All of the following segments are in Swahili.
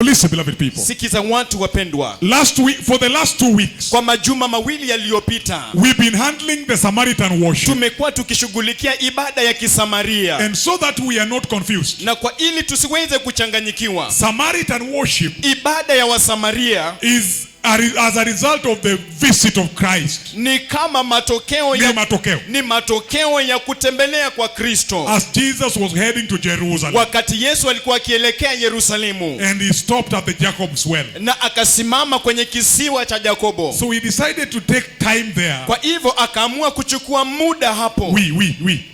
Listen, beloved people. Sikiza watu wapendwa. For the last 2 weeks, kwa majuma mawili yaliyopita, we've been handling the Samaritan worship. Tumekuwa tukishughulikia ibada ya Kisamaria. And so that we are not confused. Na kwa ili tusiweze kuchanganyikiwa. Samaritan worship, ibada ya Wasamaria, is as a result of the visit of Christ. Ni kama matokeo ya kutembelea kwa Kristo. As Jesus was heading to Jerusalem. Wakati Yesu alikuwa akielekea Yerusalemu. And he stopped at the Jacob's well. Na akasimama kwenye kisiwa cha Yakobo. So he decided to take time there. Kwa hivyo akaamua kuchukua muda hapo.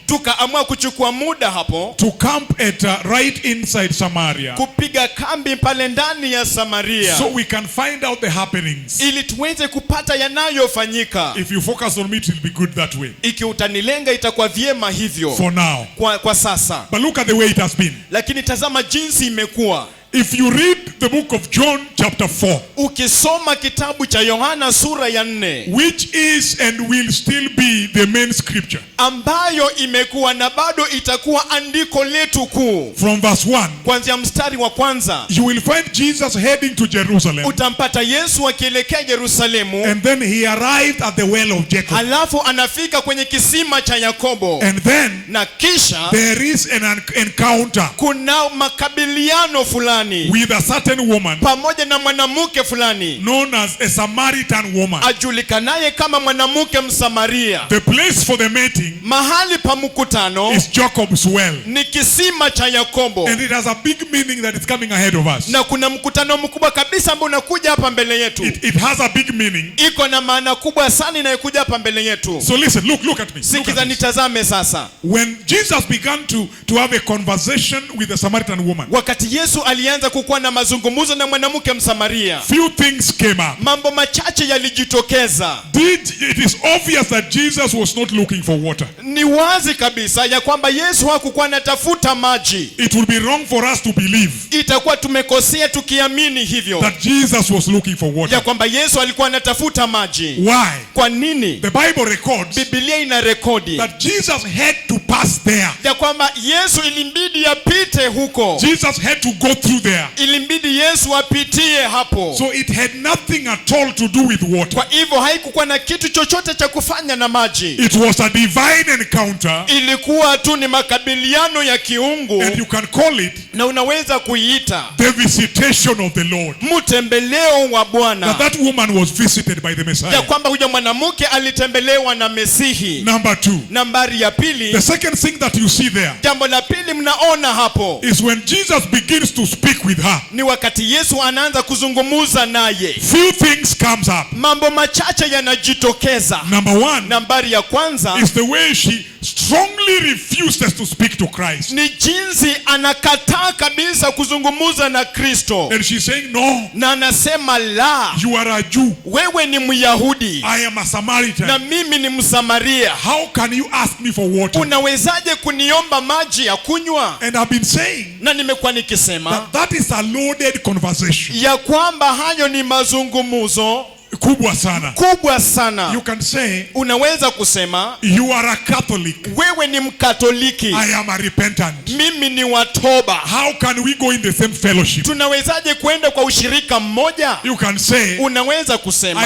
Tukaamua kuchukua muda hapo. To camp at right inside Samaria. Kupiga kambi pale ndani ya Samaria. So we can find out the happenings. Ili tuweze kupata yanayofanyika. If you focus on me, it will be good that way. Iki utanilenga itakuwa vyema hivyo. For now. Kwa sasa. But look at the way it has been. Lakini tazama jinsi imekuwa. If you read the book of John chapter 4, ukisoma kitabu cha Yohana sura ya 4, which is and will still be the main scripture, ambayo imekuwa na bado itakuwa andiko letu kuu, from verse 1, kuanzia mstari wa kwanza, you will find Jesus heading to Jerusalem. Utampata Yesu akielekea Yerusalemu. And then he arrived at the well of Jacob. Halafu anafika kwenye kisima cha Yakobo. And then na kisha there is an encounter. Kuna makabiliano fulani with a certain woman, pamoja na mwanamke fulani, known as a Samaritan woman, ajulikanaye kama mwanamke Msamaria. The place for the meeting, mahali pa mkutano, is Jacob's well. Ni kisima cha Yakobo. And it has a big meaning that is coming ahead of us. Na kuna mkutano mkubwa kabisa ambao unakuja hapa mbele yetu. It has a big meaning. Iko na maana kubwa sana inayokuja hapa mbele yetu. So listen, look at me. Sikiza nitazame sasa. When Jesus began to have a conversation with the Samaritan woman, wakati Yesu alianza kukuwa na mazungumzo na mwanamke Msamaria, few things came up. Mambo machache yalijitokeza. It is obvious that Jesus was not looking for water. Ni wazi kabisa ya kwamba Yesu hakukuwa anatafuta maji. It would be wrong for us to believe. Itakuwa tumekosea tukiamini hivyo. That Jesus was looking for water. Ya kwamba Yesu alikuwa anatafuta maji. Why? Kwa nini? The Bible records. Biblia ina rekodi that Jesus had to pass there. Ya kwamba Yesu ilimbidi apite huko. Jesus had to go through there. Ilimbidi Yesu apitie hapo. So it had nothing at all to do with water. Kwa hivyo haikuwa na kitu chochote cha kufanya na maji. It was a divine encounter. Ilikuwa tu ni makabiliano ya kiungu. And you can call it, na unaweza kuiita, the visitation of the Lord. Mtembeleo wa Bwana. That woman was visited by the Messiah. Ya kwamba huyo mwanamke alitembelewa na Mesihi. Number 2. Nambari ya pili. The second thing that you see there. Jambo la pili mnaona hapo. Is when Jesus begins to speak with her. Ni wakati Yesu anaanza kuzungumuza naye. Few things comes up. Mambo machache yanajitokeza. Number 1. Nambari ya kwanza. Is the way she strongly refuses to speak to Christ. Ni jinsi anakataa kabisa kuzungumuza na Kristo. And she's saying no. Na anasema la. You are a Jew. Wewe ni Myahudi. I am a Samaritan. Na mimi ni Msamaria. How can you ask me for water? Unawezaje kuniomba maji ya kunywa? And I've been saying. Na nimekuwa nikisema. That is a loaded conversation. Ya kwamba hayo ni mazungumuzo kubwa sana. Kubwa sana. You can say, unaweza kusema, you are a Catholic. Wewe ni Mkatoliki. I am a repentant. Mimi ni wa toba. How can we go in the same fellowship? Tunawezaje kwenda kwa ushirika mmoja? You can say, unaweza kusema,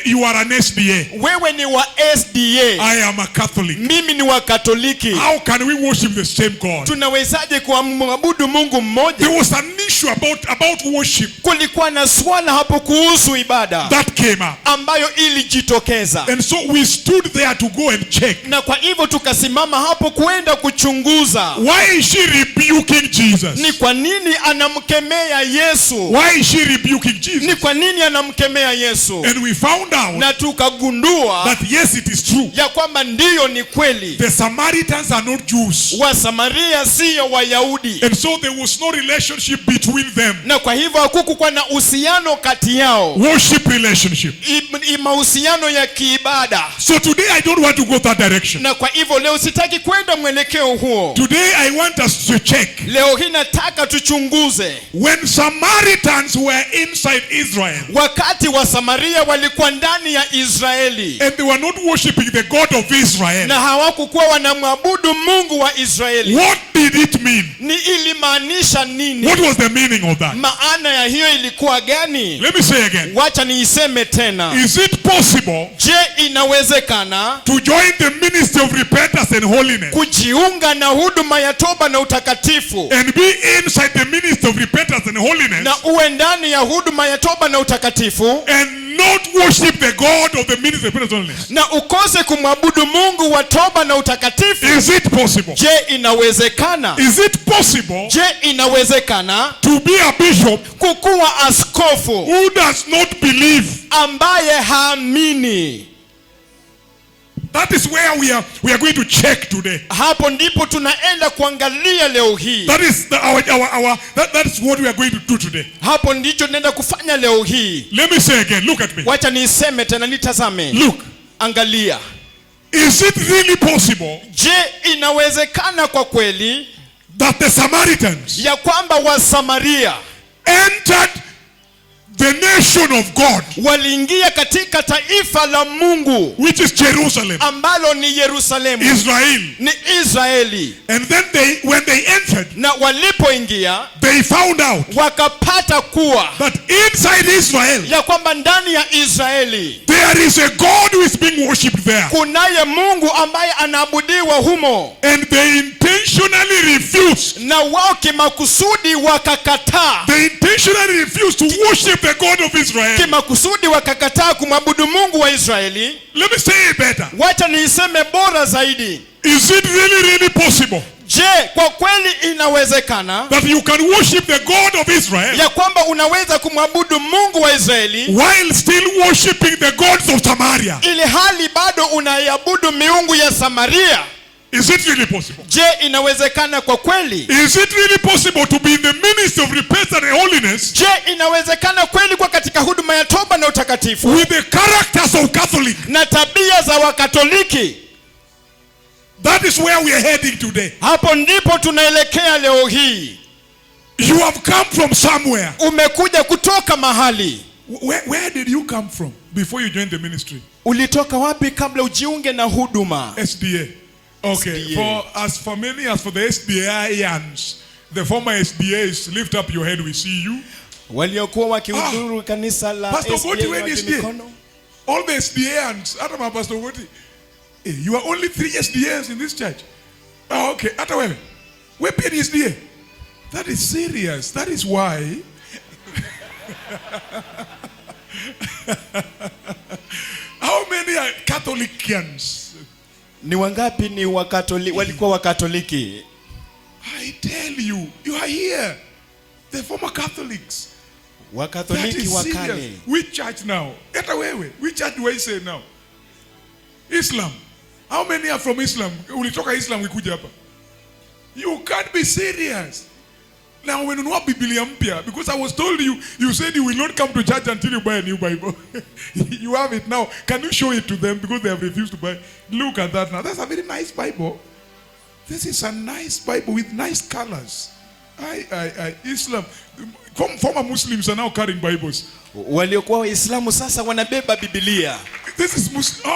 you are an SDA. Wewe ni wa SDA. I am a Catholic. Mimi ni wa Katoliki. How can we worship the same God? Tunawezaje kuabudu Mungu mmoja? There was an issue about worship. Kulikuwa na swala hapo kuhusu ibada. That came up. Ambayo ilijitokeza. And so we stood there to go and check. Na kwa hivyo tukasimama hapo kuenda kuchunguza. Why is she rebuking Jesus? Ni kwa nini anamkemea Yesu? Why is she rebuking Jesus? Ni kwa nini anamkemea Yesu? And we found out. Na tukagundua. That yes, it is true. Ya kwamba ndiyo ni kweli. The Samaritans are not Jews. Wasamaria sio Wayahudi. And so there was no relationship between them. Na kwa hivyo hakukuwa na uhusiano kati yao. Worship relationship. relationship. Mahusiano ya kiibada. So today I don't want to go that direction. Na kwa hivyo leo sitaki kwenda mwelekeo huo. Today I want us to check. Leo hii nataka tuchunguze. When Samaritans were inside Israel, wakati wa Samaria walikuwa ndani ya Israeli, and they were not worshiping the God of Israel, na hawakuwa wanamwabudu Mungu wa Israeli. What did it mean? Ni ilimaanisha nini? What was the meaning of that? Maana ya hiyo ilikuwa gani? Let me say again. Wacha niiseme tena. Is it possible, je, inawezekana to join the ministry of repentance and holiness, kujiunga na huduma ya toba na utakatifu, and be inside the ministry of repentance and holiness, na uwe ndani ya huduma ya toba na utakatifu, and not worship the God of the ministry of repentance and holiness? na ukose kumwabudu Mungu wa toba na utakatifu? Is it possible? Je, inawezekana? Is it possible, je, inawezekana to be a bishop kukuwa askofu who does not believe? ambaye haamini? That is where we are going to check today. Hapo ndipo tunaenda kuangalia leo hii. That is that's what we are going to do today. Hapo ndicho tunaenda kufanya leo hii. Let me say again, look at me. Wacha niseme tena, nitazame. Look. Angalia. Is it really possible, je, inawezekana kwa kweli, that the Samaritans ya kwamba Wasamaria entered the nation of God, waliingia katika taifa la Mungu, which is Jerusalem, ambalo ni Yerusalemu, Israel, ni Israeli, and then when they entered, na walipoingia they found out wakapata kuwa that inside Israel ya kwamba ndani ya Israeli there is a God who is being worshipped there, kunaye Mungu ambaye anaabudiwa humo, and they intentionally refused. na wao kimakusudi wakakataa. They intentionally refused to worship the God of Israel. Kimakusudi wakakataa kumwabudu Mungu wa Israeli. Let me say it better. Wacha niiseme bora zaidi. Is it really possible, je, kwa kweli inawezekana, that you can worship the God of Israel, ya kwamba unaweza kumwabudu Mungu wa Israeli while still worshiping the gods of Samaria? ili hali bado unaiabudu miungu ya Samaria? Is it really possible? Je, inawezekana kwa kweli? Is it really possible to be in the ministry of repentance and holiness, Je, inawezekana kweli kwa katika huduma ya toba na utakatifu, with the characters of Catholic? na tabia za Wakatoliki? That is where we are heading today. Hapo ndipo tunaelekea leo hii. You have come from somewhere. Umekuja kutoka mahali. Where did you come from before you joined the ministry? Ulitoka wapi kabla ujiunge na huduma? SDA. Okay. SDA. For as many as for the SDAians, the former SDAs, lift up your head, we see you. Waliokuwa wakihudhuru kanisa la Pastor SDA, Goti, when wake SDA? mikono. All the SDAians, Atama Pastor Goti. You are only 3 SDAs in this church. Oh, okay. Ata wewe. We pia ni SDA. That is serious. That is why. How many are Catholicians? Ni wangapi ni Wakatoliki, walikuwa Wakatoliki? I tell you, you are here. The former Catholics. That Wakatoliki is wakale. serious. Which church now? Ata wewe. Which church do I say now? Islam. How many are from Islam? Ulitoka Islam ukuja hapa. You can't be serious. Now when you Biblia mpya, because I was told you said you will not come to church until you buy a new Bible. You have it now. Can you show it to them because they have refused to buy? Look at that now. That's a very nice Bible. This is a nice Bible with nice colors. Islam. Former Muslims are now carrying Bibles. Waliokuwa Waislamu sasa wanabeba Biblia. This is Muslim.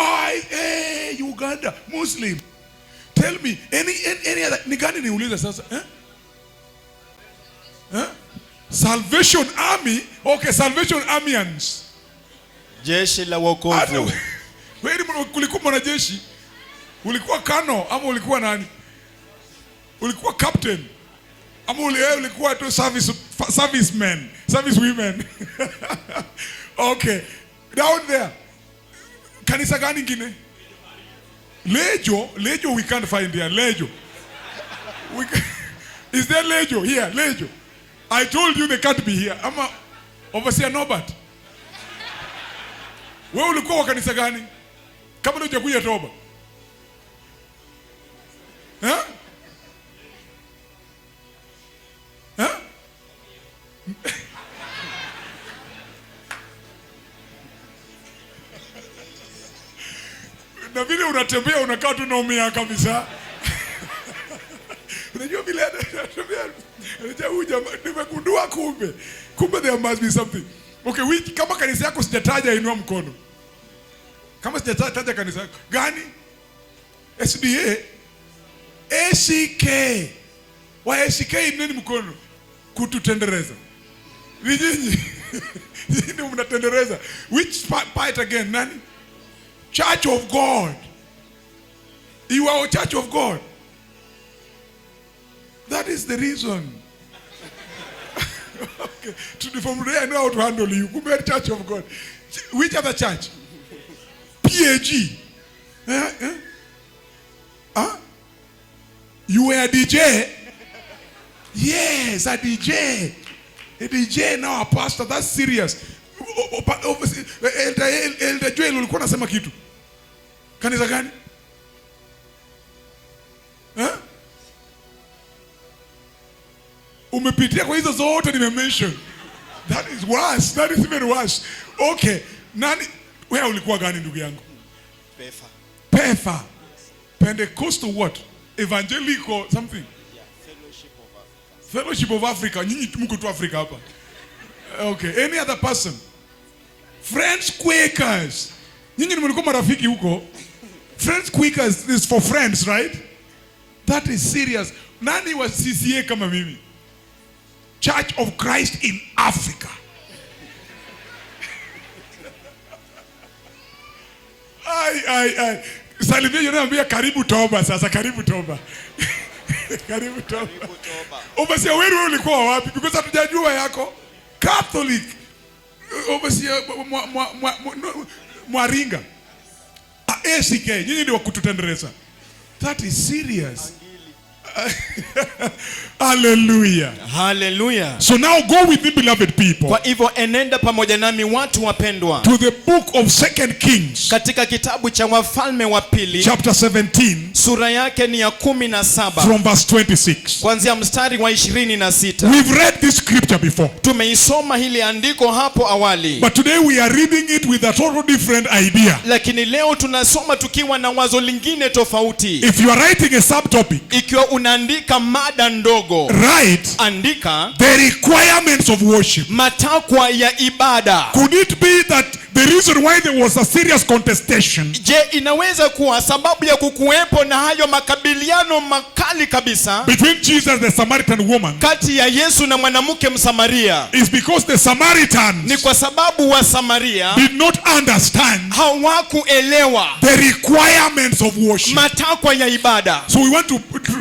Hey, Uganda, Muslim. Tell me, any other, ni gani niuliza sasa? Salvation Army? Okay, Salvation Armians. Jeshi la wokovu. Wewe kulikuwa mwanajeshi? Ulikuwa kano ama ulikuwa nani? Ulikuwa captain? Ama ulikuwa tu servicemen, servicewomen? Okay. Down there. Kanisa gani ngine? Lejo we can't find here. Lejo. Is there Lejo here? Lejo. I told you they can't be here. Ama overseer Norbert. Wewe ulikuwa wa kanisa gani? Kama ndio hujakuja toba. Kuna vile unatembea unakaa tu unaumia kabisa. Unajua vile anatembea. Unajua huyu jamaa nimegundua kumbe there must be something. Okay, kama kanisa yako sijataja inua mkono. Kama sijataja kanisa yako gani? SDA, ACK. Wa ACK nini mkono? Kututendereza. Ni nyinyi. Nyinyi mnatendereza. Which part again? Nani? Church of God. You are a church of God. That is the reason. Okay. From there I know how to handle you. Kumbe Church of God. Which other church? PAG. You were a DJ? Yes, a DJ. A DJ now a pastor. That's serious. Elder Joel ulikuwa unasema kitu. Kanisa gani? Umepitia kwa hizo zote nimemention. That is worse. That is even worse. Okay. Nani wewe ulikuwa gani ndugu yangu? Pefa. Pentecostal what? Evangelical something. Yeah, Fellowship of Africa. Fellowship of Africa. Nyinyi mko tu Afrika hapa. Okay. Any other person? French Quakers. Nyinyi mlikuwa marafiki huko. French Quakers is for friends, right? That is serious. Nani wa CCA kama mimi? Church of Christ in Africa. Salimia yanaambia karibu toba sasa, karibu toba. Karibu toba. Umesia wewe ulikuwa wapi? Because hatujajua yako. Catholic. Umesia Mwaringa. ACK, nyinyi ndio kututendereza. That is serious. Hallelujah. Hallelujah. So now go with me, beloved people. Kwa hivyo enenda pamoja nami watu wapendwa. To the book of 2 Kings. Katika kitabu cha Wafalme wa Pili. Chapter 17. Sura yake ni ya 17. From verse 26. Kuanzia mstari wa 26. We've read this scripture before. Tumeisoma hili andiko hapo awali. But today we are reading it with a total different idea. Lakini leo tunasoma tukiwa na wazo lingine tofauti. If you are writing a subtopic. Ikiwa unaandika mada ndogo. Write. Andika. The requirements of worship. Matakwa ya ibada. Could it be that the reason why there was a serious contestation? Je, inaweza kuwa sababu ya kukuwepo na hayo makabiliano makali kabisa between Jesus the Samaritan woman? Kati ya Yesu na mwanamke Msamaria. Is because the Samaritans ni kwa sababu wa Samaria did not understand hawakuelewa the requirements of worship. Matakwa ya ibada. So we want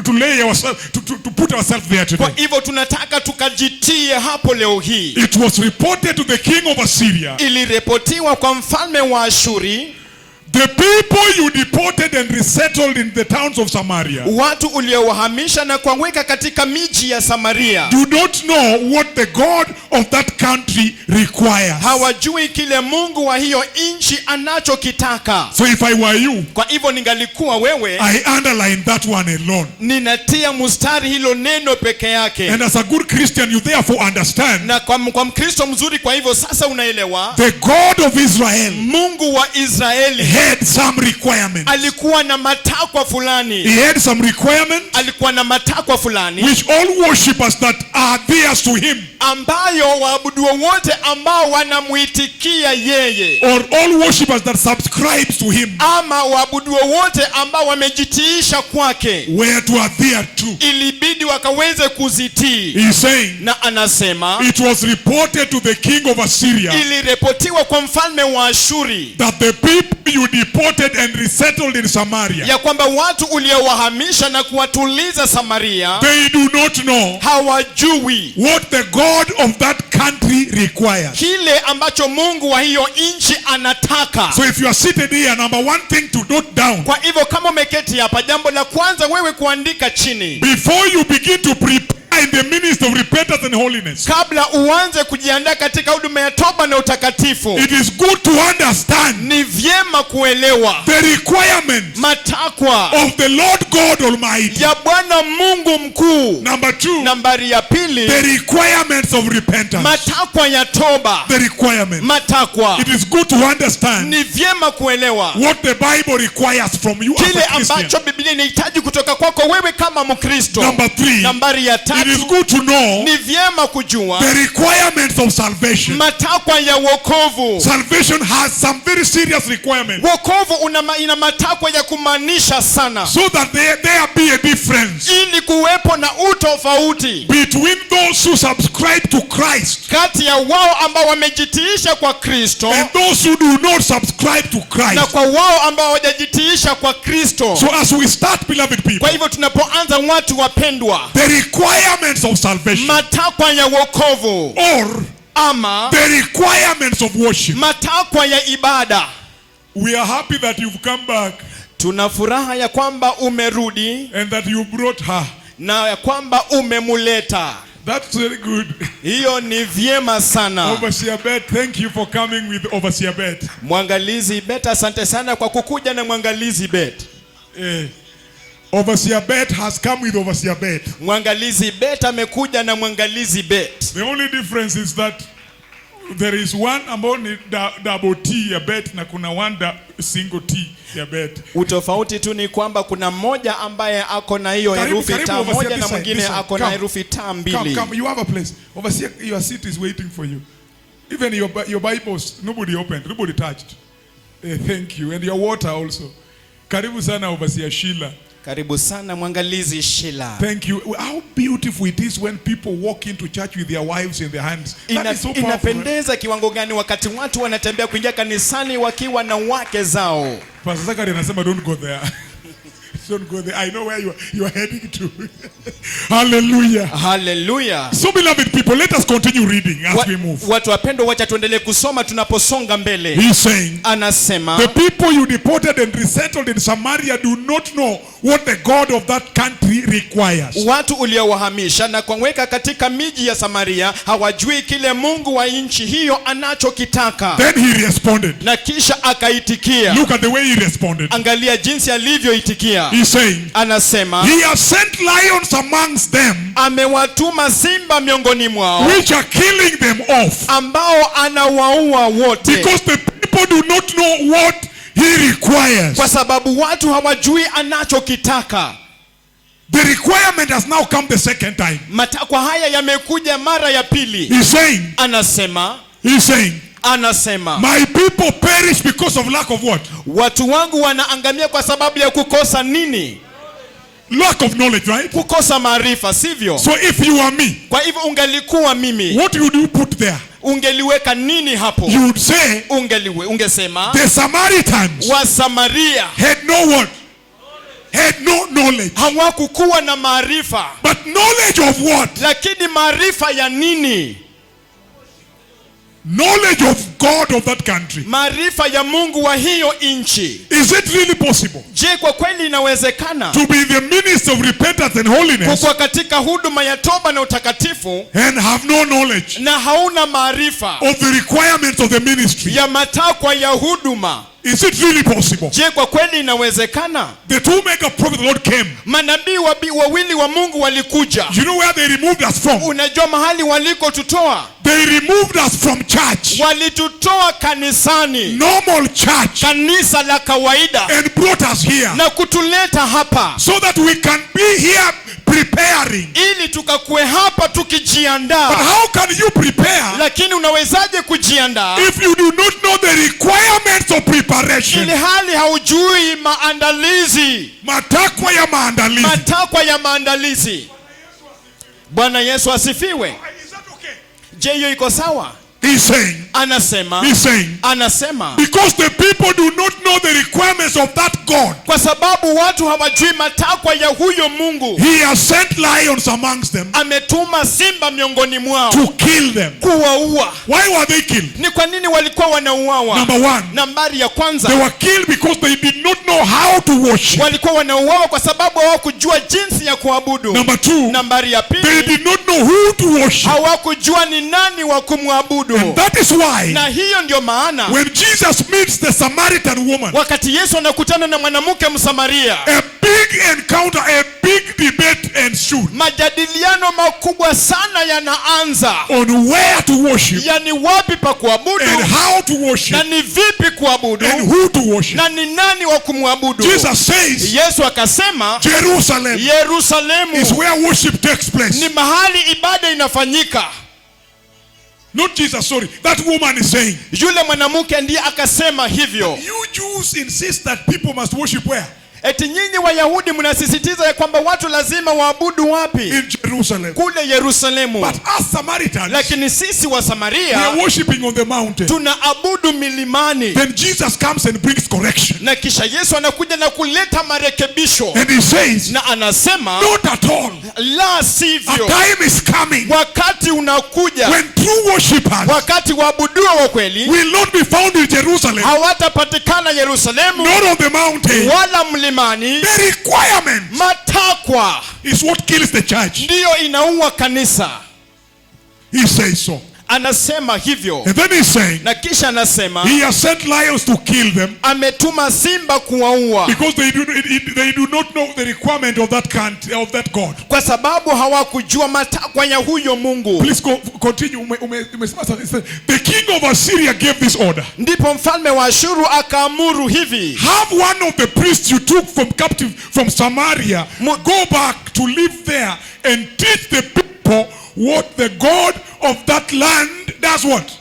to lay ourselves to put ourselves there today. Kwa hivyo tunataka tukajitie hapo leo hii. It was reported to the king of Assyria. Iliripotiwa kwa mfalme wa Ashuri. The people you deported and resettled in the towns of Samaria, watu uliowahamisha na kuwaweka katika miji ya Samaria, do not know what the God of that country requires. Hawajui kile Mungu wa hiyo nchi anachokitaka. So if I were you, kwa hivyo ningalikuwa wewe, I underline that one alone. Ninatia mstari hilo neno peke yake. And as a good Christian you therefore understand. Na kwa Mkristo mzuri kwa hivyo sasa unaelewa. The God of Israel, Mungu wa Israeli, had some requirements. Alikuwa na matakwa fulani. He had some requirements. Alikuwa na matakwa fulani. Which all worshippers that are theirs to him, ambayo waabudu wote ambao wanamuitikia yeye, or all worshippers that subscribes to him, ama waabudu wote ambao wamejitiisha kwake, were to adhere to, ilibidi wakaweze kuzitii. He is saying, na anasema, it was reported to the king of Assyria, iliripotiwa kwa mfalme wa Ashuri, that the people you deported and resettled in Samaria, ya kwamba watu uliowahamisha na kuwatuliza Samaria, they do not know hawajui what the God of that country requires. Kile ambacho Mungu wa hiyo nchi anataka. So if you are seated here, number one thing to note down, kwa hivyo kama umeketi hapa, jambo la kwanza wewe kuandika chini, before you begin to prepare in the ministry of repentance and holiness, kabla uanze kujiandaa katika huduma ya toba na utakatifu, it is good to understand ni vyema kuelewa the requirements matakwa of the Lord God Almighty. ya Bwana Mungu mkuu. Number 2, Nambari ya pili, the requirements of repentance. matakwa ya toba. The requirements. Matakwa. It is good to understand Ni vyema kuelewa what the Bible requires from you as kile a Christian. ambacho Biblia inahitaji kutoka kwako wewe kama Mkristo. Number 3, Nambari ya it tatu, is good to know ni vyema kujua the requirements of salvation. matakwa ya wokovu. Salvation has some very serious requirements, Wokovu ina matakwa ya kumaanisha sana, so that there be a difference ili kuwepo na utofauti between those who subscribe to Christ kati ya wao ambao wamejitiisha kwa Kristo and those who do not subscribe to na Christ. kwa wao ambao hawajajitiisha kwa Kristo. So as we start, beloved people, Kwa hivyo tunapoanza, watu wapendwa, the requirements of salvation, matakwa ya wokovu or ama the requirements of worship. matakwa ya ibada. We are happy that you've come back Tuna furaha ya kwamba umerudi and that you brought her. na ya kwamba umemuleta. That's very good. Hiyo ni vyema sana. Overseer Bet, thank you for coming with Overseer Bet. Mwangalizi Bet, asante sana kwa kukuja na Mwangalizi Bet. Overseer Bet has come with Overseer Bet. Mwangalizi Bet amekuja na Mwangalizi Bet. The only difference is that there is one ambao ni double T ya Bet na kuna one single T ya Bet. Utofauti tu ni kwamba kuna mmoja ambaye ako na hiyo herufi ta moja na mwingine ako na herufi ta mbili. Come, you have a place. Overseer, your seat is waiting for you. Even your Bibles, nobody opened, nobody touched. Thank you. And your water also. Karibu sana Overseer Sheila. Karibu sana Mwangalizi Sheila. Thank you. How beautiful it is when people walk into church with their wives in their hands. That is so powerful. Inapendeza kiwango gani wakati watu wanatembea kuingia kanisani wakiwa na wake zao. Pastor Zakari anasema don't go there. Don't go there. I know where you are heading to. Hallelujah. Hallelujah. So beloved people, let us continue reading as we move. Watu wapendwa, wacha tuendelee kusoma tunaposonga mbele. He's saying, anasema, the people you deported and resettled in Samaria do not know what the God of that country requires. Watu uliowahamisha na kuweka katika miji ya Samaria hawajui kile Mungu wa nchi hiyo anachokitaka. Then he responded. Na kisha akaitikia. Look at the way he responded. Angalia jinsi alivyoitikia. He's saying, anasema, he has sent lions amongst them, amewatuma simba miongoni mwao, which are killing them off, ambao anawaua wote. because the people do not know what he requires. Kwa sababu watu hawajui anachokitaka. The requirement has now come the second time. Matakwa haya yamekuja mara ya pili. He's saying, anasema, my people perish because of lack of what? Watu wangu wanaangamia kwa sababu ya kukosa nini? Lack of knowledge, right? Kukosa maarifa, sivyo? So if you are me, kwa hivyo ungelikuwa mimi, what would you put there? Ungeliweka nini hapo? You would say, ungesema, the Samaritans wa Samaria had no what? Had no knowledge. Hawakukuwa na maarifa. But knowledge of what? Lakini maarifa ya nini? Knowledge of God of that country. Maarifa ya Mungu wa hiyo nchi. Is it really possible? Je, kwa kweli inawezekana to be the minister of repentance and holiness kuwa katika huduma ya toba na utakatifu and have no knowledge na hauna maarifa of the requirements of the ministry? ya matakwa ya huduma. Is it really possible? Je, kwa kweli inawezekana? The two mega prophets of the Lord came. Manabii wawili wa Mungu walikuja. You know where they removed us from? Unajua mahali walikotutoa? They removed us from church. Walitutoa kanisani. Normal church. Kanisa la kawaida. And brought us here. Na kutuleta hapa. So that we can be here preparing. Ili tukakue hapa tukijiandaa. But how can you prepare? Lakini unawezaje kujiandaa if you do not know the requirements of preparation? Ili hali haujui maandalizi. Matakwa ya maandalizi. Matakwa ya maandalizi. Bwana Yesu asifiwe. Is that okay? Je, hiyo iko sawa? He's saying, Anasema, because the people do not know the requirements of that God, kwa sababu watu hawajui matakwa ya huyo Mungu, he has sent lions amongst them, ametuma simba miongoni mwao, to kill them. kuwaua. Why were they killed? Ni kwa nini walikuwa wanauawa? Number one, nambari ya kwanza, they were killed because they did not know how to worship. Walikuwa wanauawa kwa sababu hawakujua jinsi ya kuabudu. Number two, nambari ya pili, they did not know who to worship. Hawakujua ni nani wa kumwabudu. And that is why, na hiyo ndio maana, when Jesus meets the Samaritan woman, wakati Yesu anakutana na mwanamke Msamaria, a big encounter, a big debate ensued. Majadiliano makubwa sana yanaanza on where to worship, yani wapi pa kuabudu, and how to worship, na ni vipi kuabudu, and who to worship. na ni nani wa kumwabudu. Jesus says, Yesu akasema, Jerusalem is where worship takes place. Ni mahali ibada inafanyika. Not Jesus, sorry. That woman is saying, yule mwanamke ndiye akasema hivyo. You Jews insist that people must worship where? Eti nyinyi Wayahudi mnasisitiza ya kwamba watu lazima waabudu wapi? In Jerusalem. Kule Yerusalemu. But as Samaritans, lakini sisi wa Samaria, we are worshiping on the mountain. Tunaabudu milimani. Then Jesus comes and brings correction. Na kisha Yesu anakuja na kuleta marekebisho. And he says, na anasema, not at all. La sivyo. A time is coming, wakati unakuja, when true worshipers, wakati waabuduo wa kweli, will not be found in Jerusalem, hawatapatikana Yerusalemu, not on the mountain, wala mlimani. The requirement, matakwa, is what kills the church. Ndiyo inaua kanisa. He says so. Anasema hivyo. And then he's saying, na kisha anasema, he has sent lions to kill them, ametuma simba kuwaua, because they do not know the requirement of that God. Kwa sababu hawakujua matakwa ya huyo Mungu. Please continue. The king of Assyria gave this order. Ndipo mfalme wa Ashuru akaamuru hivi, have one of the priests you took from Samaria go back to live there and teach the people what the God of that land does what?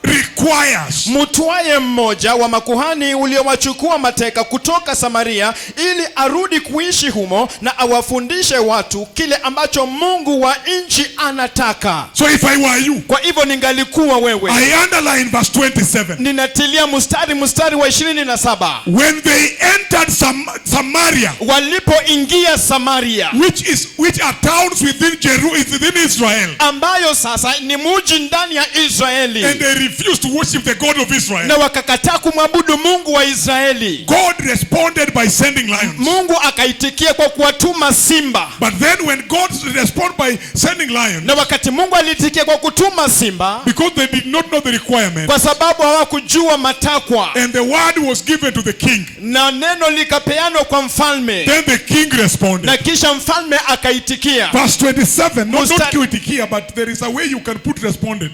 Requires. Mutwaye mmoja wa makuhani uliowachukua mateka kutoka Samaria ili arudi kuishi humo na awafundishe watu kile ambacho Mungu wa nchi anataka. So if I were you, kwa hivyo ningalikuwa wewe, I underline verse 27. Ninatilia mstari wa 27. When they entered Samaria, walipoingia Samaria, which are towns within Israel, ambayo sasa ni mji ndani ya Israeli, and they refused to worship the God of Israel, na wakakataa kumwabudu Mungu wa Israeli, God responded by sending lions. Mungu akaitikia kwa kuwatuma simba. But then when God responded by sending lions, na wakati Mungu alitikia kwa kutuma simba, because they did not know the requirement, kwa sababu hawakujua matakwa, and the word was given to the king, na neno likapeanwa kwa mfalme, then the king responded. na kisha mfalme akaitikia. Verse 27, not kuitikia, but there is a way you can put responded.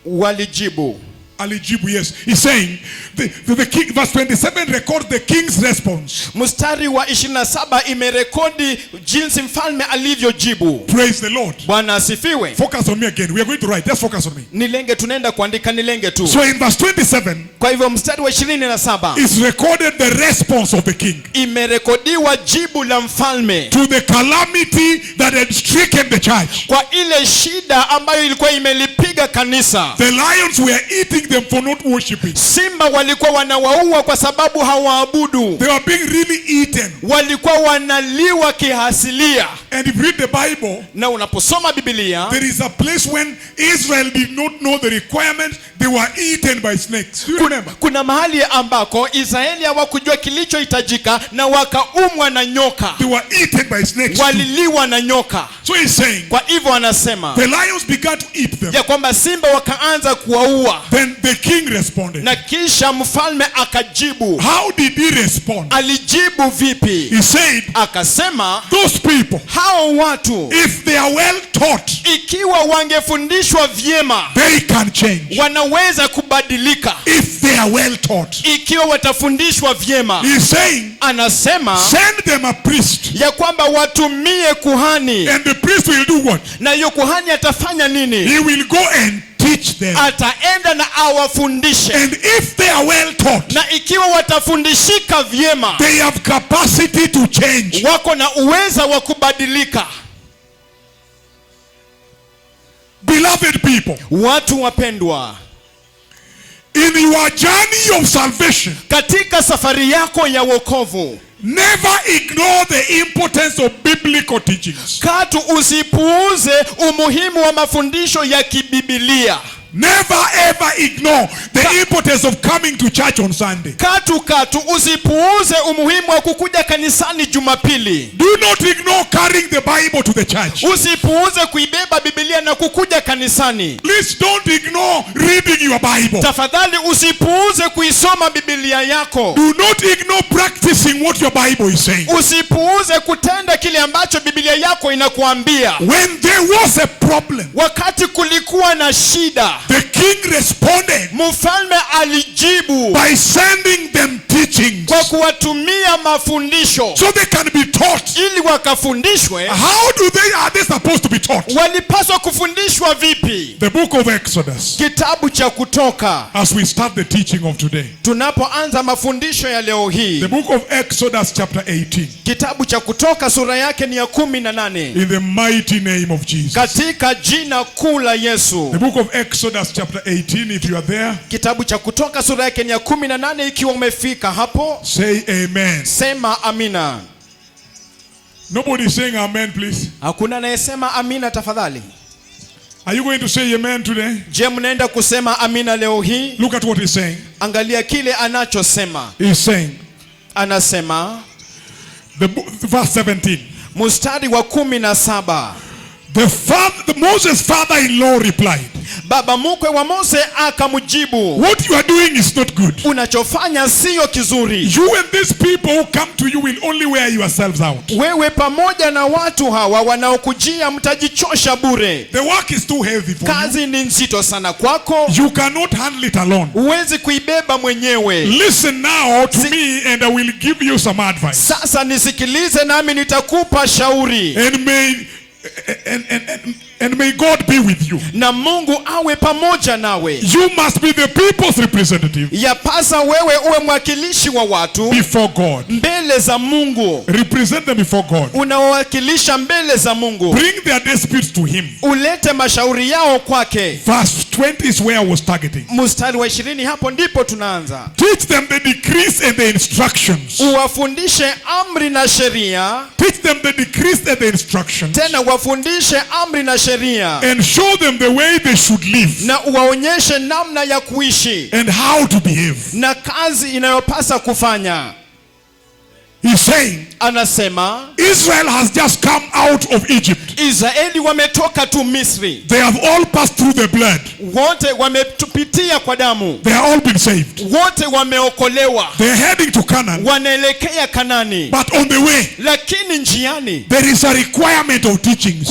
Walijibu. Alijibu, yes. He's saying, the king, verse 27 records the king's response. Mstari wa 27 imerekodi jinsi mfalme alivyojibu. Praise the Lord. Bwana asifiwe. Focus on me again. We are going to write. Just focus on me. Nilenge, tunaenda kuandika, nilenge tu. So in verse 27, kwa hivyo mstari wa 27 is recorded the response of the king. Imerekodiwa jibu la mfalme to the calamity that had stricken the church. Kwa ile shida ambayo ilikuwa imelipiga kanisa. The lions were eating them for not worshiping. Simba walikuwa wanawaua kwa sababu hawaabudu. They were being really eaten. Walikuwa wanaliwa kihasilia. And if you read the Bible, na unaposoma Biblia, there is a place when Israel did not know the requirements, they were eaten by snakes. Do you remember? Kuna mahali ambako Israeli hawakujua kilichohitajika na wakaumwa na nyoka. They were eaten by snakes. Waliliwa na nyoka. So he's saying, kwa hivyo anasema, the lions began to eat them. ya kwamba simba wakaanza kuwaua. Then the king responded. Na kisha mfalme akajibu. How did he respond? Alijibu vipi? He said, akasema, those people, hao watu, if they are well taught, ikiwa wangefundishwa vyema, they can change. Wanaweza kubadilika. If they are well taught, ikiwa watafundishwa vyema. He's saying, anasema, send them a priest, ya kwamba watumie kuhani. And the priest will do what? Na hiyo kuhani atafanya nini? He will go and teach them. Ataenda na awafundishe. And if they are well taught, na ikiwa watafundishika vyema, they have capacity to change. Wako na uweza wa kubadilika. Beloved people, Watu wapendwa, in your journey of salvation, katika safari yako ya wokovu, never ignore the importance of biblical teachings. katu usipuuze umuhimu wa mafundisho ya kibibilia. Never ever ignore the importance of coming to church on Sunday. Katu usipuuze umuhimu wa kukuja kanisani Jumapili. Do not ignore carrying the Bible to the church. Usipuuze kuibeba Biblia na kukuja kanisani. Please don't ignore reading your Bible. Tafadhali usipuuze kuisoma Biblia yako. Do not ignore practicing what your Bible is saying. Usipuuze kutenda kile ambacho Biblia yako inakuambia. When there was a problem, Wakati kulikuwa na shida, the king responded mfalme alijibu by sending them teachings kwa kuwatumia mafundisho so they can be taught. ili wakafundishwe. How are they supposed to be taught? Walipaswa kufundishwa vipi? The book of Exodus, Kitabu cha Kutoka. as we start the teaching of today. Tunapoanza mafundisho ya leo hii, The book of Exodus chapter 18. kitabu cha Kutoka sura yake ni ya 18. In the mighty name of Jesus. Katika jina kuu la Yesu. The book of Exodus chapter 18, if you are there. Kitabu cha Kutoka sura yake ni ya 18. Ikiwa umefika hapo, Say amen. sema amina. Nobody is saying amen, please. Hakuna anayesema amina tafadhali. Are you going to say amen today? Je, mnaenda kusema amina leo hii? Look at what he's saying. Angalia kile anachosema. He's saying, Anasema, verse 17. mstari wa 17. Moses' father-in-law replied, Baba mkwe wa Mose akamjibu, what you are doing is not good. unachofanya sio kizuri. You and these people who come to you will only wear yourselves out. Wewe pamoja na watu hawa wanaokujia mtajichosha bure. The work is too heavy for you. Kazi ni nzito sana kwako. You cannot handle it alone. Huwezi kuibeba mwenyewe. Listen now to me and I will give you some advice. Sasa nisikilize nami nitakupa shauri. And may God be with you. Na Mungu awe pamoja nawe. You must be the people's representative Yapasa wewe uwe mwakilishi wa watu before God. mbele za Mungu. Represent them before God. Unawakilisha mbele za Mungu. Bring their disputes to him. Ulete mashauri yao kwake. Verse 20 is where I was targeting. Mstari wa 20 hapo ndipo tunaanza. Teach them the decrees and the instructions. Uwafundishe amri na sheria. Teach them the decrees and the instructions. Tena wafundishe amri na sheria. And show them the way they should live. Na uwaonyeshe namna ya kuishi. And how to behave. Na kazi inayopasa kufanya. He's saying, anasema Israel has just come out of Egypt. Israeli wametoka tu Misri. They have all passed through the blood. Wote wametupitia kwa damu. They have all been saved. Wote wameokolewa. They are heading to Canaan. Wanaelekea Kanani. But on the way, lakini njiani, there is a requirement of teachings.